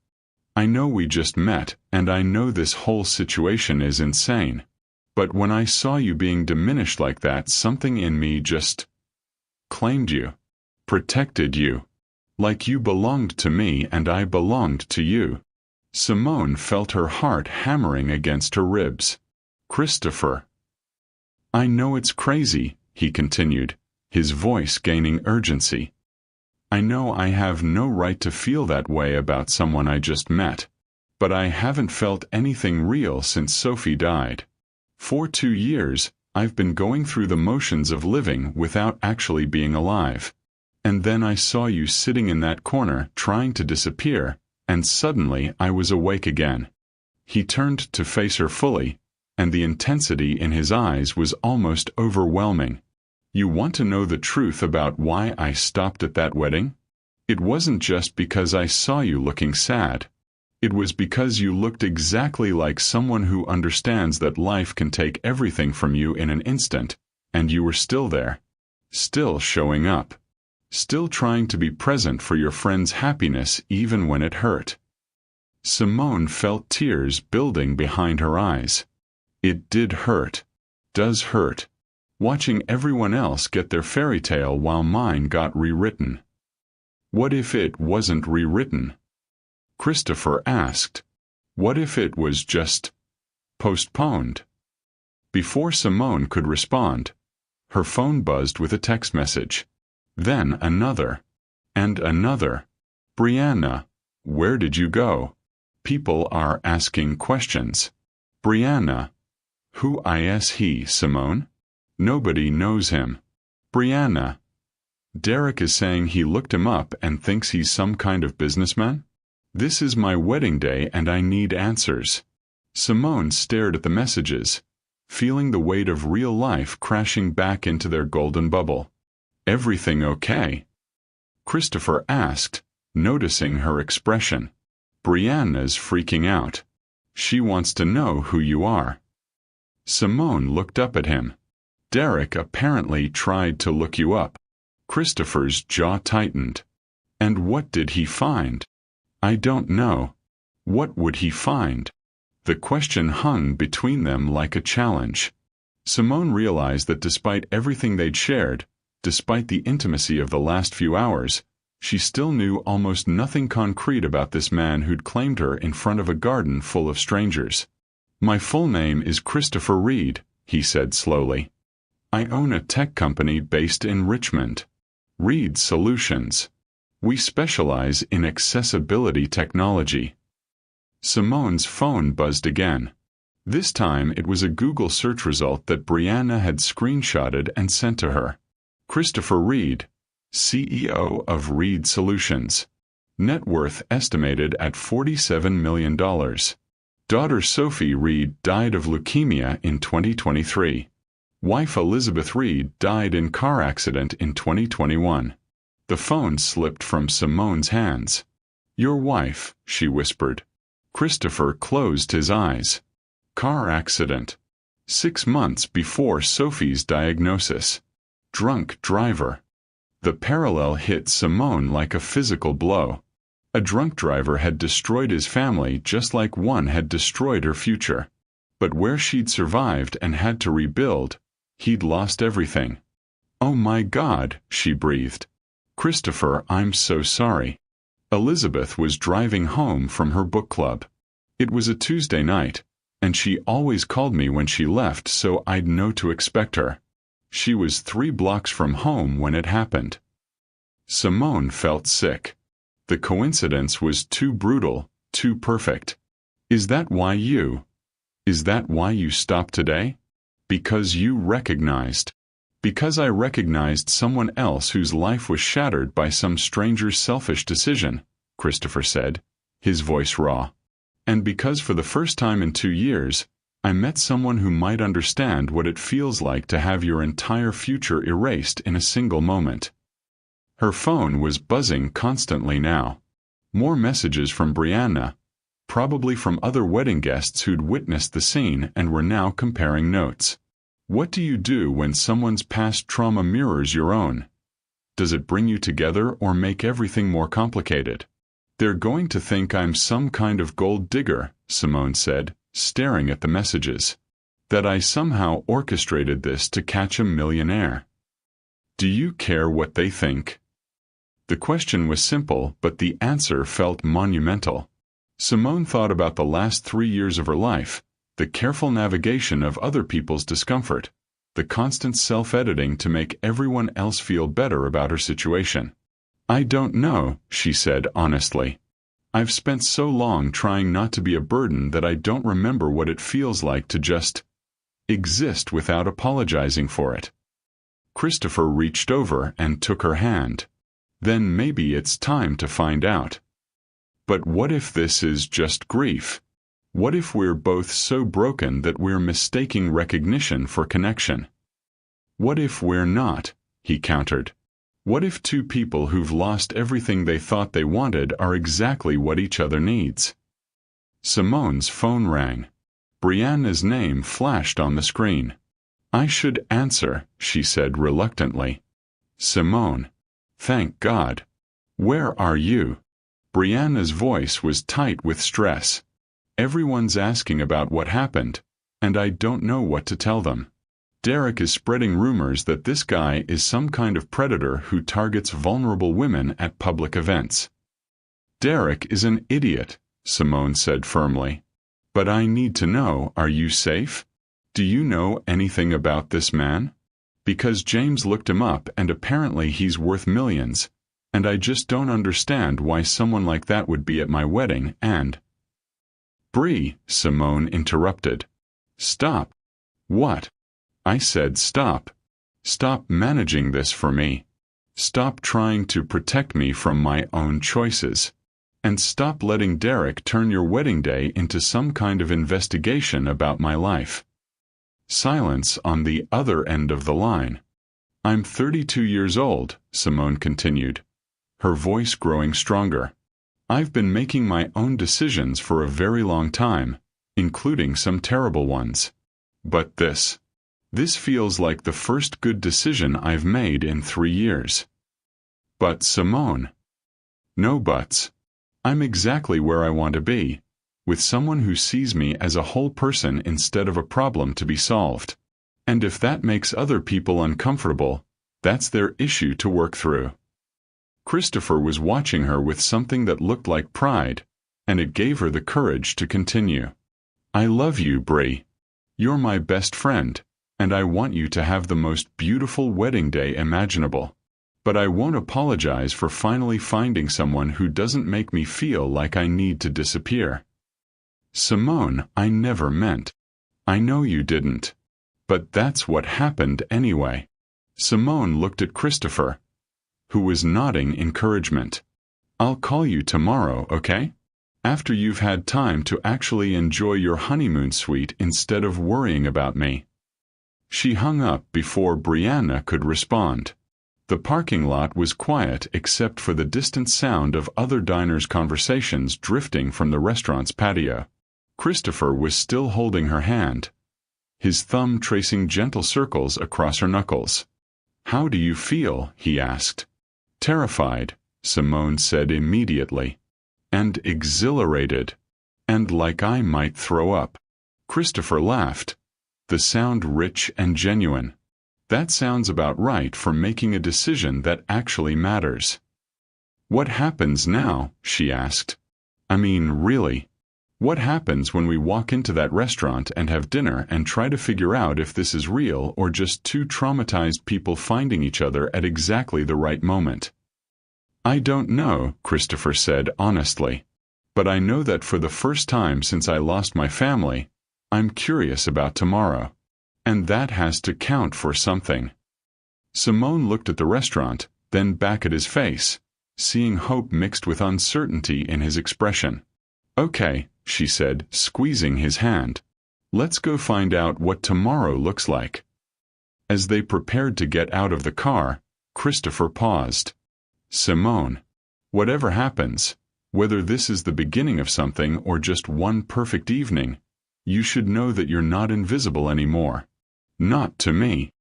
I know we just met, and I know this whole situation is insane. But when I saw you being diminished like that, something in me just claimed you, protected you. Like you belonged to me and I belonged to you. Simone felt her heart hammering against her ribs. Christopher. I know it's crazy, he continued, his voice gaining urgency. I know I have no right to feel that way about someone I just met. But I haven't felt anything real since Sophie died. For 2 years, I've been going through the motions of living without actually being alive. And then I saw you sitting in that corner trying to disappear, and suddenly I was awake again. He turned to face her fully, and the intensity in his eyes was almost overwhelming. You want to know the truth about why I stopped at that wedding? It wasn't just because I saw you looking sad. It was because you looked exactly like someone who understands that life can take everything from you in an instant, and you were still there. Still showing up. Still trying to be present for your friend's happiness even when it hurt. Simone felt tears building behind her eyes. It did hurt. Does hurt. Watching everyone else get their fairy tale while mine got rewritten. What if it wasn't rewritten? Christopher asked. What if it was just postponed? Before Simone could respond, her phone buzzed with a text message. Then another. And another. Brianna, where did you go? People are asking questions. Brianna. Who is he, Simone? Nobody knows him. Brianna. Derek is saying he looked him up and thinks he's some kind of businessman? This is my wedding day and I need answers. Simone stared at the messages, feeling the weight of real life crashing back into their golden bubble. Everything okay? Christopher asked, noticing her expression. Brianna's freaking out. She wants to know who you are. Simone looked up at him. Derek apparently tried to look you up. Christopher's jaw tightened. And what did he find? I don't know. What would he find? The question hung between them like a challenge. Simone realized that despite everything they'd shared, despite the intimacy of the last few hours, she still knew almost nothing concrete about this man who'd claimed her in front of a garden full of strangers. My full name is Christopher Reed, he said slowly. I own a tech company based in Richmond. Reed Solutions. We specialize in accessibility technology. Simone's phone buzzed again. This time it was a Google search result that Brianna had screenshotted and sent to her. Christopher Reed, CEO of Reed Solutions. Net worth estimated at $47 million. Daughter Sophie Reed died of leukemia in 2023. Wife Elizabeth Reed died in car accident in 2021. The phone slipped from Simone's hands. Your wife, she whispered. Christopher closed his eyes. Car accident. 6 months before Sophie's diagnosis. Drunk driver. The parallel hit Simone like a physical blow. A drunk driver had destroyed his family just like one had destroyed her future. But where she'd survived and had to rebuild, he'd lost everything. Oh my God, she breathed. Christopher, I'm so sorry. Elizabeth was driving home from her book club. It was a Tuesday night, and she always called me when she left so I'd know to expect her. She was 3 blocks from home when it happened. Simone felt sick. The coincidence was too brutal, too perfect. Is that why you stopped today? Because you recognized. Because I recognized someone else whose life was shattered by some stranger's selfish decision, Christopher said, his voice raw. And because for the first time in 2 years, I met someone who might understand what it feels like to have your entire future erased in a single moment. Her phone was buzzing constantly now. More messages from Brianna, probably from other wedding guests who'd witnessed the scene and were now comparing notes. What do you do when someone's past trauma mirrors your own? Does it bring you together or make everything more complicated? They're going to think I'm some kind of gold digger, Simone said, staring at the messages. That I somehow orchestrated this to catch a millionaire. Do you care what they think? The question was simple, but the answer felt monumental. Simone thought about the last 3 years of her life, the careful navigation of other people's discomfort, the constant self-editing to make everyone else feel better about her situation. I don't know, she said honestly. I've spent so long trying not to be a burden that I don't remember what it feels like to just exist without apologizing for it. Christopher reached over and took her hand. Then maybe it's time to find out. But what if this is just grief? What if we're both so broken that we're mistaking recognition for connection? What if we're not? He countered. What if two people who've lost everything they thought they wanted are exactly what each other needs? Simone's phone rang. Brianna's name flashed on the screen. I should answer, she said reluctantly. Simone. Thank God. Where are you? Brianna's voice was tight with stress. Everyone's asking about what happened, and I don't know what to tell them. Derek is spreading rumors that this guy is some kind of predator who targets vulnerable women at public events. Derek is an idiot, Simone said firmly. But I need to know, are you safe? Do you know anything about this man? Because James looked him up and apparently he's worth millions, and I just don't understand why someone like that would be at my wedding and... Bree, Simone interrupted. Stop. What? I said stop. Stop managing this for me. Stop trying to protect me from my own choices. And stop letting Derek turn your wedding day into some kind of investigation about my life. Silence on the other end of the line. I'm 32 years old, Simone continued, her voice growing stronger. I've been making my own decisions for a very long time, including some terrible ones. But this feels like the first good decision I've made in 3 years. But Simone. No buts. I'm exactly where I want to be, with someone who sees me as a whole person instead of a problem to be solved. And if that makes other people uncomfortable, that's their issue to work through. Christopher was watching her with something that looked like pride, and it gave her the courage to continue. I love you, Bree. You're my best friend, and I want you to have the most beautiful wedding day imaginable. But I won't apologize for finally finding someone who doesn't make me feel like I need to disappear. Simone, I never meant. I know you didn't. But that's what happened anyway. Simone looked at Christopher, who was nodding encouragement. I'll call you tomorrow, okay? After you've had time to actually enjoy your honeymoon suite instead of worrying about me. She hung up before Brianna could respond. The parking lot was quiet except for the distant sound of other diners' conversations drifting from the restaurant's patio. Christopher was still holding her hand, his thumb tracing gentle circles across her knuckles. How do you feel? He asked. Terrified, Simone said immediately. And exhilarated. And like I might throw up. Christopher laughed, the sound rich and genuine. That sounds about right for making a decision that actually matters. What happens now? She asked. I mean, really. What happens when we walk into that restaurant and have dinner and try to figure out if this is real or just two traumatized people finding each other at exactly the right moment? I don't know, Christopher said honestly. But I know that for the first time since I lost my family, I'm curious about tomorrow. And that has to count for something. Simone looked at the restaurant, then back at his face, seeing hope mixed with uncertainty in his expression. Okay, she said, squeezing his hand. "Let's go find out what tomorrow looks like." As they prepared to get out of the car, Christopher paused. "Simone, whatever happens, whether this is the beginning of something or just one perfect evening, you should know that you're not invisible anymore. Not to me.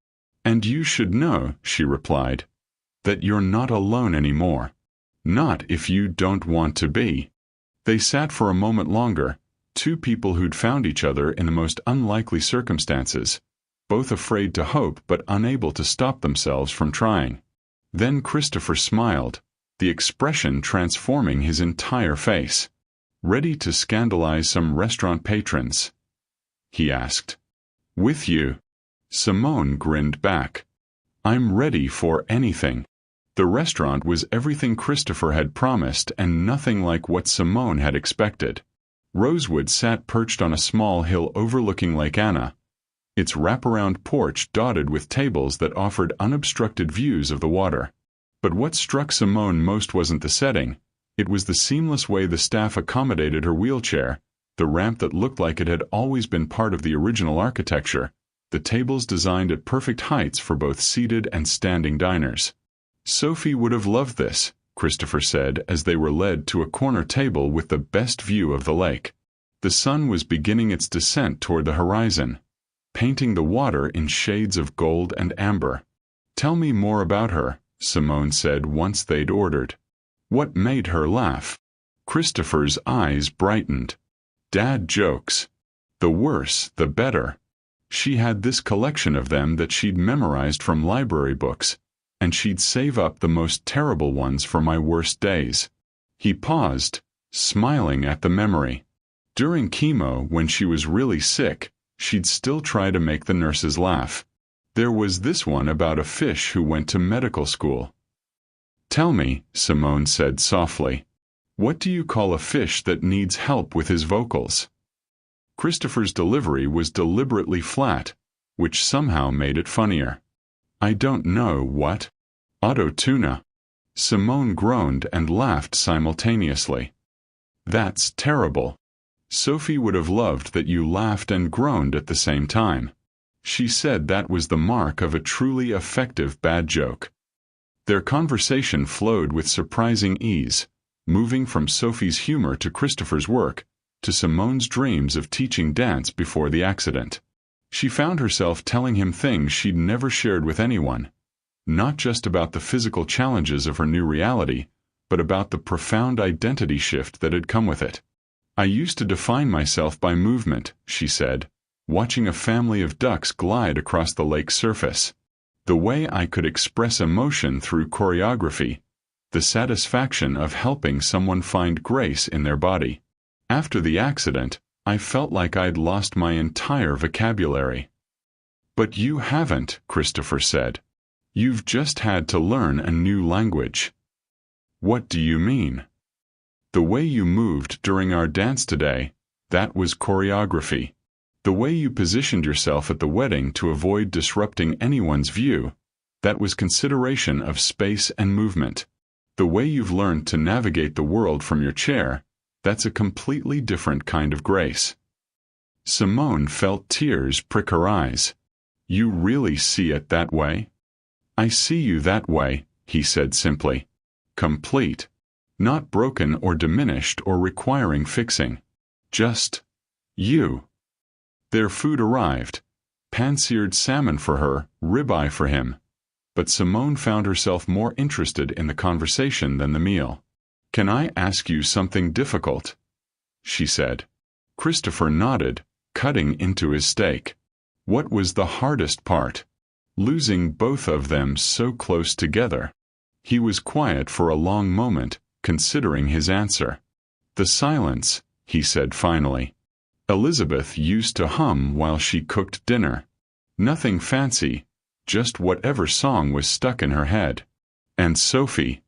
And you should know," she replied, "that you're not alone anymore. Not if you don't want to be." They sat for a moment longer, two people who'd found each other in the most unlikely circumstances, both afraid to hope but unable to stop themselves from trying. Then Christopher smiled, the expression transforming his entire face. "Ready to scandalize some restaurant patrons?" he asked. "With you." Simone grinned back. "I'm ready for anything." The restaurant was everything Christopher had promised and nothing like what Simone had expected. Rosewood sat perched on a small hill overlooking Lake Anna, its wraparound porch dotted with tables that offered unobstructed views of the water. But what struck Simone most wasn't the setting, it was the seamless way the staff accommodated her wheelchair, the ramp that looked like it had always been part of the original architecture, the tables designed at perfect heights for both seated and standing diners. "Sophie would have loved this," Christopher said as they were led to a corner table with the best view of the lake. The sun was beginning its descent toward the horizon, painting the water in shades of gold and amber. "Tell me more about her," Simone said once they'd ordered. "What made her laugh?" Christopher's eyes brightened. "Dad jokes. The worse, the better. She had this collection of them that she'd memorized from library books, and she'd save up the most terrible ones for my worst days." He paused, smiling at the memory. During chemo, when she was really sick, she'd still try to make the nurses laugh. There was this one about a fish who went to medical school. "Tell me," Simone said softly, "what do you call a fish that needs help with his vocals?" Christopher's delivery was deliberately flat, which somehow made it funnier. "I don't know what." "Auto-tuna." Simone groaned and laughed simultaneously. "That's terrible. Sophie would have loved that you laughed and groaned at the same time. She said that was the mark of a truly effective bad joke." Their conversation flowed with surprising ease, moving from Sophie's humor to Christopher's work, to Simone's dreams of teaching dance before the accident. She found herself telling him things she'd never shared with anyone, not just about the physical challenges of her new reality, but about the profound identity shift that had come with it. "I used to define myself by movement," she said, watching a family of ducks glide across the lake's surface. "The way I could express emotion through choreography, the satisfaction of helping someone find grace in their body. After the accident, I felt like I'd lost my entire vocabulary." "But you haven't," Christopher said. "You've just had to learn a new language." "What do you mean?" "The way you moved during our dance today, that was choreography. The way you positioned yourself at the wedding to avoid disrupting anyone's view, that was consideration of space and movement. The way you've learned to navigate the world from your chair, that's a completely different kind of grace." Simone felt tears prick her eyes. "You really see it that way?" "I see you that way," he said simply. "Complete. Not broken or diminished or requiring fixing. Just you." Their food arrived. Pan-seared salmon for her, ribeye for him. But Simone found herself more interested in the conversation than the meal. "Can I ask you something difficult?" she said. Christopher nodded, cutting into his steak. What was the hardest part? Losing both of them so close together. He was quiet for a long moment, considering his answer. "The silence," he said finally. "Elizabeth used to hum while she cooked dinner. Nothing fancy, just whatever song was stuck in her head. And Sophie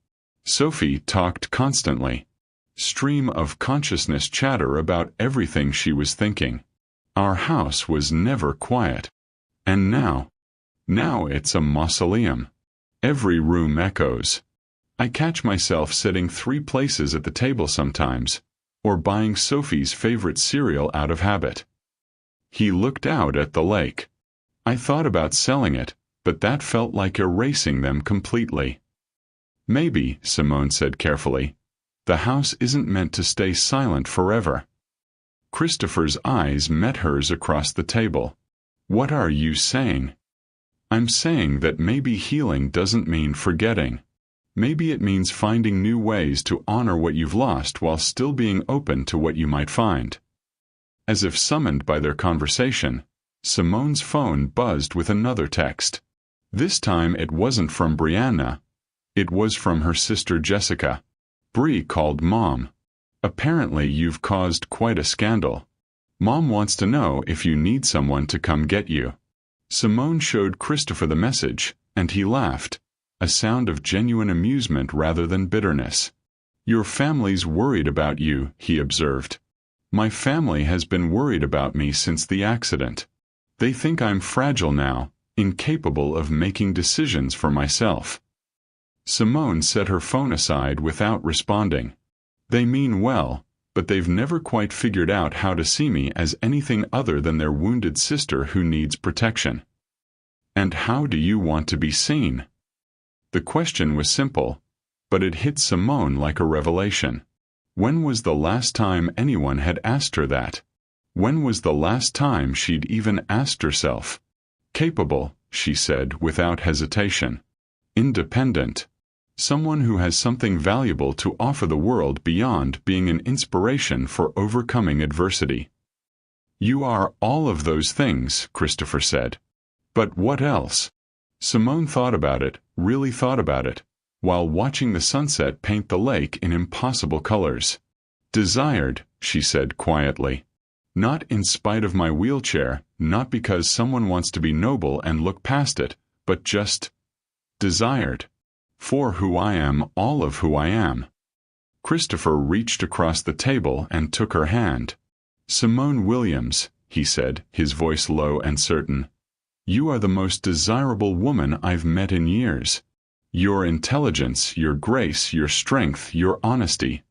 talked constantly. Stream of consciousness chatter about everything she was thinking. Our house was never quiet. And now it's a mausoleum. Every room echoes. I catch myself sitting 3 places at the table sometimes, or buying Sophie's favorite cereal out of habit. He looked out at the lake. I thought about selling it, but that felt like erasing them completely. Maybe, Simone said carefully, the house isn't meant to stay silent forever. Christopher's eyes met hers across the table. What are you saying? I'm saying that maybe healing doesn't mean forgetting. Maybe it means finding new ways to honor what you've lost while still being open to what you might find. As if summoned by their conversation, Simone's phone buzzed with another text. This time it wasn't from Brianna. It was from her sister Jessica. Bree called Mom. Apparently you've caused quite a scandal. Mom wants to know if you need someone to come get you. Simone showed Christopher the message, and he laughed, a sound of genuine amusement rather than bitterness. Your family's worried about you, he observed. My family has been worried about me since the accident. They think I'm fragile now, incapable of making decisions for myself. Simone set her phone aside without responding. They mean well, but they've never quite figured out how to see me as anything other than their wounded sister who needs protection. And how do you want to be seen? The question was simple, but it hit Simone like a revelation. When was the last time anyone had asked her that? When was the last time she'd even asked herself? Capable, she said without hesitation. Independent. Someone who has something valuable to offer the world beyond being an inspiration for overcoming adversity. You are all of those things, Christopher said. But what else? Simone thought about it, really thought about it, while watching the sunset paint the lake in impossible colors. Desired, she said quietly. Not in spite of my wheelchair, not because someone wants to be noble and look past it, but just desired. For who I am, all of who I am. Christopher reached across the table and took her hand. Simone Williams, he said, his voice low and certain. You are the most desirable woman I've met in years. Your intelligence, your grace, your strength, your honesty.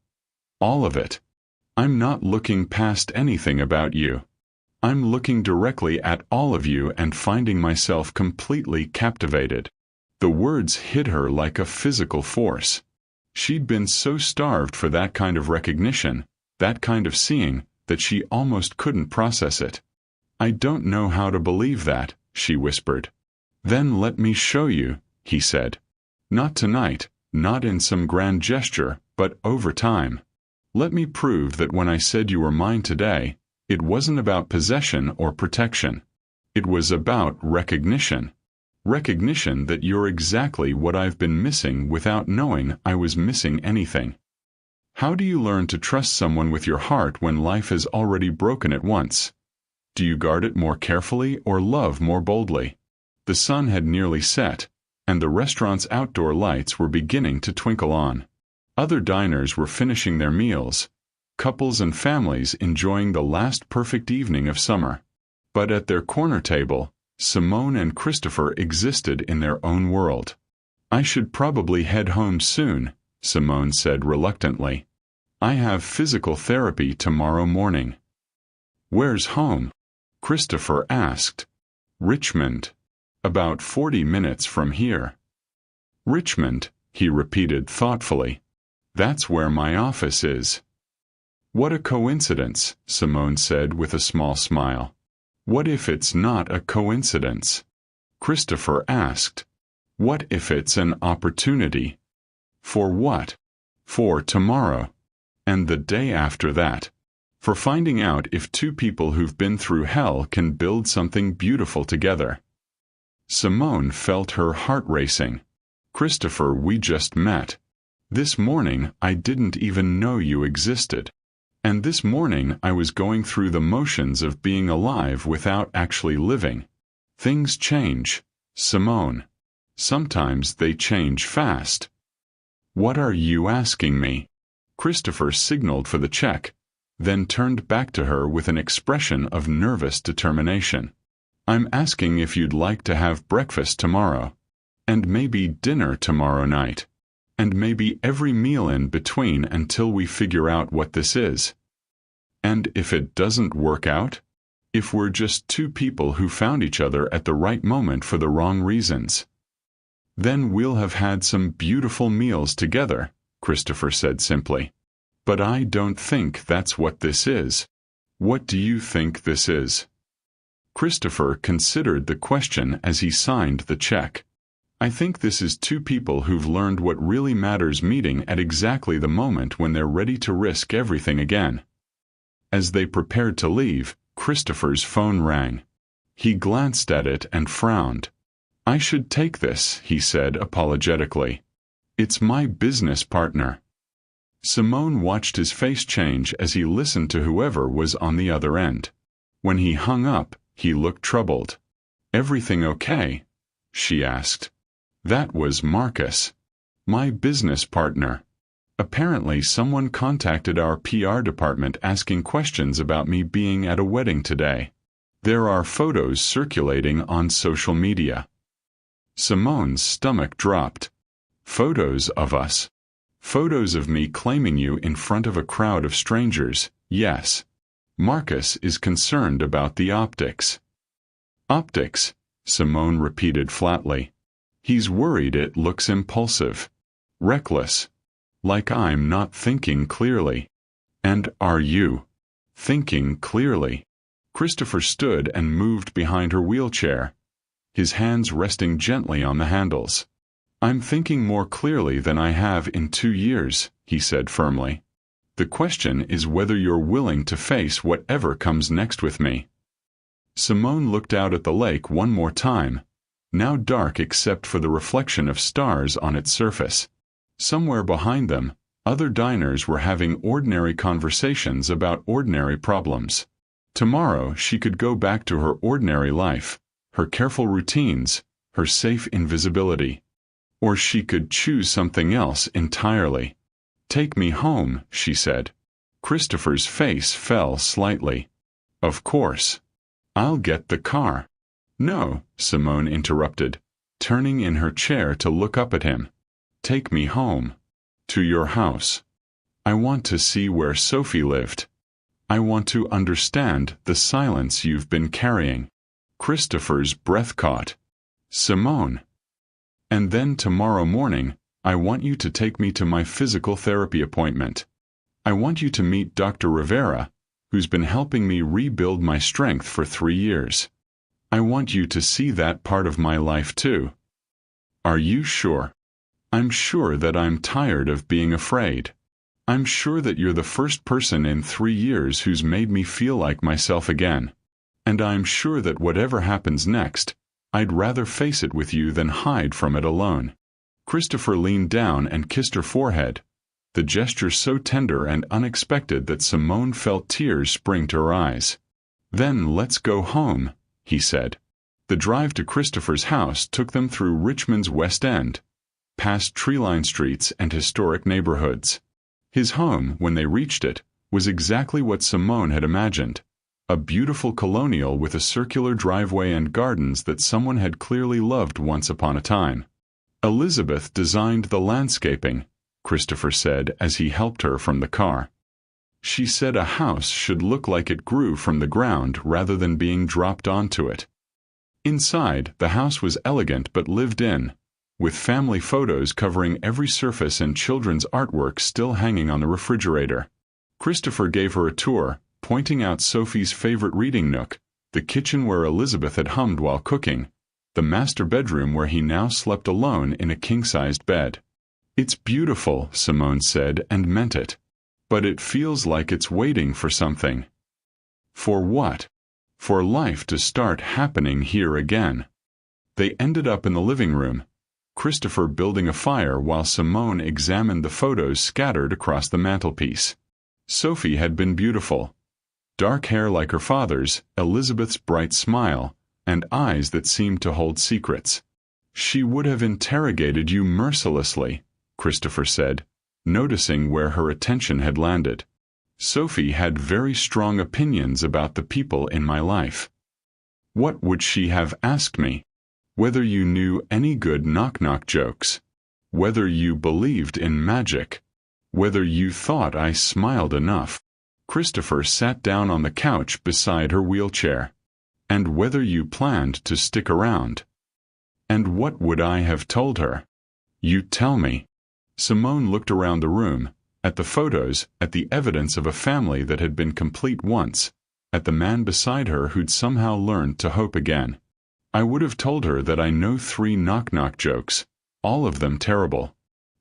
All of it. I'm not looking past anything about you. I'm looking directly at all of you and finding myself completely captivated. The words hit her like a physical force. She'd been so starved for that kind of recognition, that kind of seeing, that she almost couldn't process it. I don't know how to believe that, she whispered. Then let me show you, he said. Not tonight, not in some grand gesture, but over time. Let me prove that when I said you were mine today, it wasn't about possession or protection. It was about recognition. Recognition that you're exactly what I've been missing without knowing I was missing anything. How do you learn to trust someone with your heart when life has already broken it once? Do you guard it more carefully or love more boldly? The sun had nearly set, and the restaurant's outdoor lights were beginning to twinkle on. Other diners were finishing their meals, couples and families enjoying the last perfect evening of summer. But at their corner table, Simone and Christopher existed in their own world. I should probably head home soon, Simone said reluctantly. I have physical therapy tomorrow morning. Where's home? Christopher asked. Richmond. About 40 minutes from here. Richmond, he repeated thoughtfully. That's where my office is. What a coincidence, Simone said with a small smile. What if it's not a coincidence? Christopher asked. What if it's an opportunity? For what? For tomorrow. And the day after that. For finding out if two people who've been through hell can build something beautiful together. Simone felt her heart racing. Christopher, we just met. This morning I didn't even know you existed. And this morning I was going through the motions of being alive without actually living. Things change, Simone. Sometimes they change fast. What are you asking me? Christopher signaled for the check, then turned back to her with an expression of nervous determination. I'm asking if you'd like to have breakfast tomorrow. And maybe dinner tomorrow night. And maybe every meal in between until we figure out what this is. And if it doesn't work out? If we're just two people who found each other at the right moment for the wrong reasons? Then we'll have had some beautiful meals together, Christopher said simply. But I don't think that's what this is. What do you think this is? Christopher considered the question as he signed the check. I think this is two people who've learned what really matters meeting at exactly the moment when they're ready to risk everything again. As they prepared to leave, Christopher's phone rang. He glanced at it and frowned. I should take this, he said apologetically. It's my business partner. Simone watched his face change as he listened to whoever was on the other end. When he hung up, he looked troubled. Everything okay? She asked. That was Marcus. My business partner. Apparently someone contacted our PR department asking questions about me being at a wedding today. There are photos circulating on social media. Simone's stomach dropped. Photos of us? Photos of me claiming you in front of a crowd of strangers, yes. Marcus is concerned about the optics. Optics, Simone repeated flatly. He's worried it looks impulsive. Reckless. Like I'm not thinking clearly. And are you? Thinking clearly. Christopher stood and moved behind her wheelchair, his hands resting gently on the handles. I'm thinking more clearly than I have in 2 years, he said firmly. The question is whether you're willing to face whatever comes next with me. Simone looked out at the lake one more time, now dark except for the reflection of stars on its surface. Somewhere behind them, other diners were having ordinary conversations about ordinary problems. Tomorrow she could go back to her ordinary life, her careful routines, her safe invisibility. Or she could choose something else entirely. Take me home, she said. Christopher's face fell slightly. Of course. I'll get the car. No, Simone interrupted, turning in her chair to look up at him. Take me home. To your house. I want to see where Sophie lived. I want to understand the silence you've been carrying. Christopher's breath caught. Simone. And then tomorrow morning, I want you to take me to my physical therapy appointment. I want you to meet Dr. Rivera, who's been helping me rebuild my strength for 3 years. I want you to see that part of my life too. Are you sure? I'm sure that I'm tired of being afraid. I'm sure that you're the first person in 3 years who's made me feel like myself again. And I'm sure that whatever happens next, I'd rather face it with you than hide from it alone. Christopher leaned down and kissed her forehead, the gesture so tender and unexpected that Simone felt tears spring to her eyes. Then let's go home, he said. The drive to Christopher's house took them through Richmond's West End, past tree-lined streets and historic neighborhoods. His home, when they reached it, was exactly what Simone had imagined. A beautiful colonial with a circular driveway and gardens that someone had clearly loved once upon a time. Elizabeth designed the landscaping, Christopher said as he helped her from the car. She said a house should look like it grew from the ground rather than being dropped onto it. Inside, the house was elegant but lived in, with family photos covering every surface and children's artwork still hanging on the refrigerator. Christopher gave her a tour, pointing out Sophie's favorite reading nook, the kitchen where Elizabeth had hummed while cooking, the master bedroom where he now slept alone in a king-sized bed. It's beautiful, Simone said, and meant it. But it feels like it's waiting for something. For what? For life to start happening here again. They ended up in the living room, Christopher building a fire while Simone examined the photos scattered across the mantelpiece. Sophie had been beautiful. Dark hair like her father's, Elizabeth's bright smile, and eyes that seemed to hold secrets. She would have interrogated you mercilessly, Christopher said, noticing where her attention had landed. Sophie had very strong opinions about the people in my life. What would she have asked me? Whether you knew any good knock-knock jokes. Whether you believed in magic. Whether you thought I smiled enough. Christopher sat down on the couch beside her wheelchair. And whether you planned to stick around. And what would I have told her? You tell me. Simone looked around the room, at the photos, at the evidence of a family that had been complete once, at the man beside her who'd somehow learned to hope again. I would have told her that I know 3 knock-knock jokes, all of them terrible.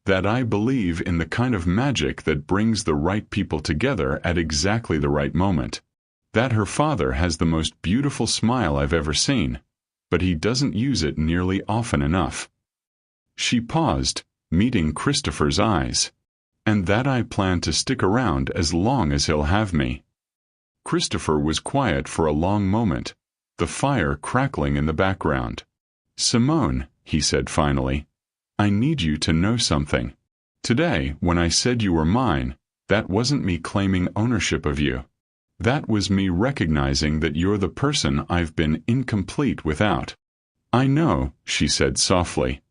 That I believe in the kind of magic that brings the right people together at exactly the right moment. That her father has the most beautiful smile I've ever seen, but he doesn't use it nearly often enough. She paused, meeting Christopher's eyes. And that I plan to stick around as long as he'll have me. Christopher was quiet for a long moment, the fire crackling in the background. Simone, he said finally, I need you to know something. Today, when I said you were mine, that wasn't me claiming ownership of you. That was me recognizing that you're the person I've been incomplete without. I know, she said softly.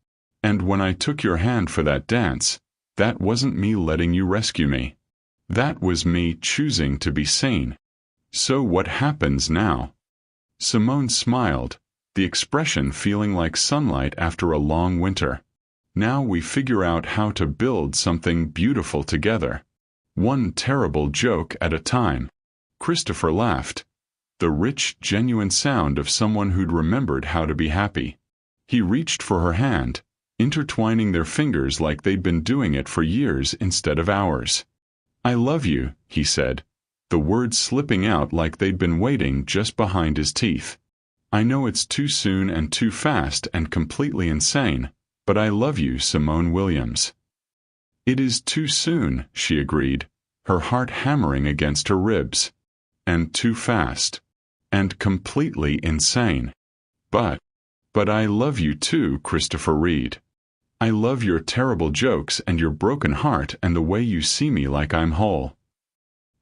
And when I took your hand for that dance, that wasn't me letting you rescue me. That was me choosing to be seen. So what happens now? Simone smiled, the expression feeling like sunlight after a long winter. Now we figure out how to build something beautiful together. One terrible joke at a time. Christopher laughed. The rich, genuine sound of someone who'd remembered how to be happy. He reached for her hand, intertwining their fingers like they'd been doing it for years instead of hours. I love you, he said, the words slipping out like they'd been waiting just behind his teeth. I know it's too soon and too fast and completely insane, but I love you, Simone Williams. It is too soon, she agreed, her heart hammering against her ribs. And too fast. And completely insane. But I love you too, Christopher Reed. I love your terrible jokes and your broken heart and the way you see me like I'm whole.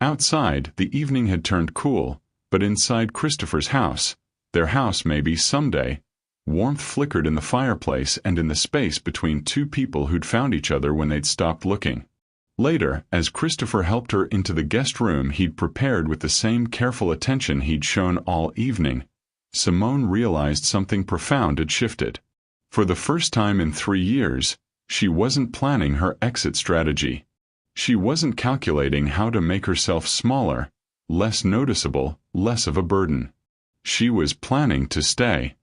Outside, the evening had turned cool, but inside Christopher's house, their house maybe someday, warmth flickered in the fireplace and in the space between 2 people who'd found each other when they'd stopped looking. Later, as Christopher helped her into the guest room he'd prepared with the same careful attention he'd shown all evening, Simone realized something profound had shifted. For the first time in 3 years, she wasn't planning her exit strategy. She wasn't calculating how to make herself smaller, less noticeable, less of a burden. She was planning to stay.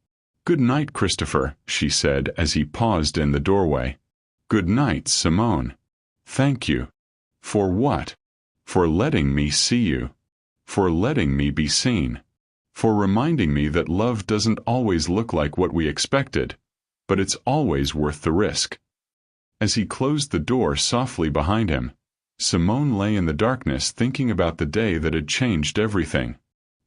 Good night, Christopher, she said as he paused in the doorway. Good night, Simone. Thank you. For what? For letting me see you. For letting me be seen. For reminding me that love doesn't always look like what we expected, but it's always worth the risk. As he closed the door softly behind him, Simone lay in the darkness thinking about the day that had changed everything.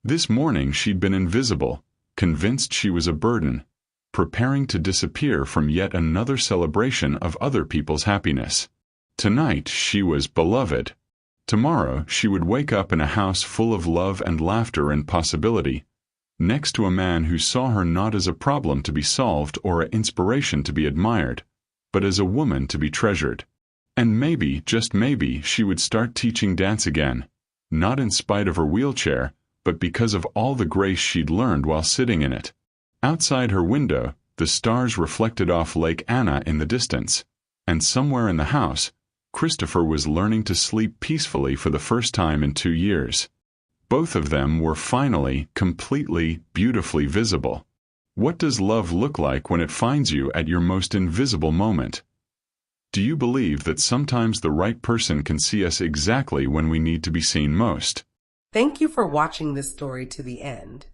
This morning she'd been invisible, convinced she was a burden, preparing to disappear from yet another celebration of other people's happiness. Tonight she was beloved. Tomorrow she would wake up in a house full of love and laughter and possibility, next to a man who saw her not as a problem to be solved or an inspiration to be admired, but as a woman to be treasured. And maybe, just maybe, she would start teaching dance again, not in spite of her wheelchair, but because of all the grace she'd learned while sitting in it. Outside her window, the stars reflected off Lake Anna in the distance, and somewhere in the house, Christopher was learning to sleep peacefully for the first time in 2 years. Both of them were finally, completely, beautifully visible. What does love look like when it finds you at your most invisible moment? Do you believe that sometimes the right person can see us exactly when we need to be seen most? Thank you for watching this story to the end.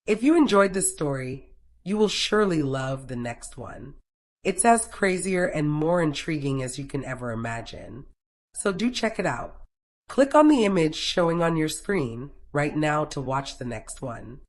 If you enjoyed this story, you will surely love the next one. It's as crazier and more intriguing as you can ever imagine. So do check it out. Click on the image showing on your screen right now to watch the next one.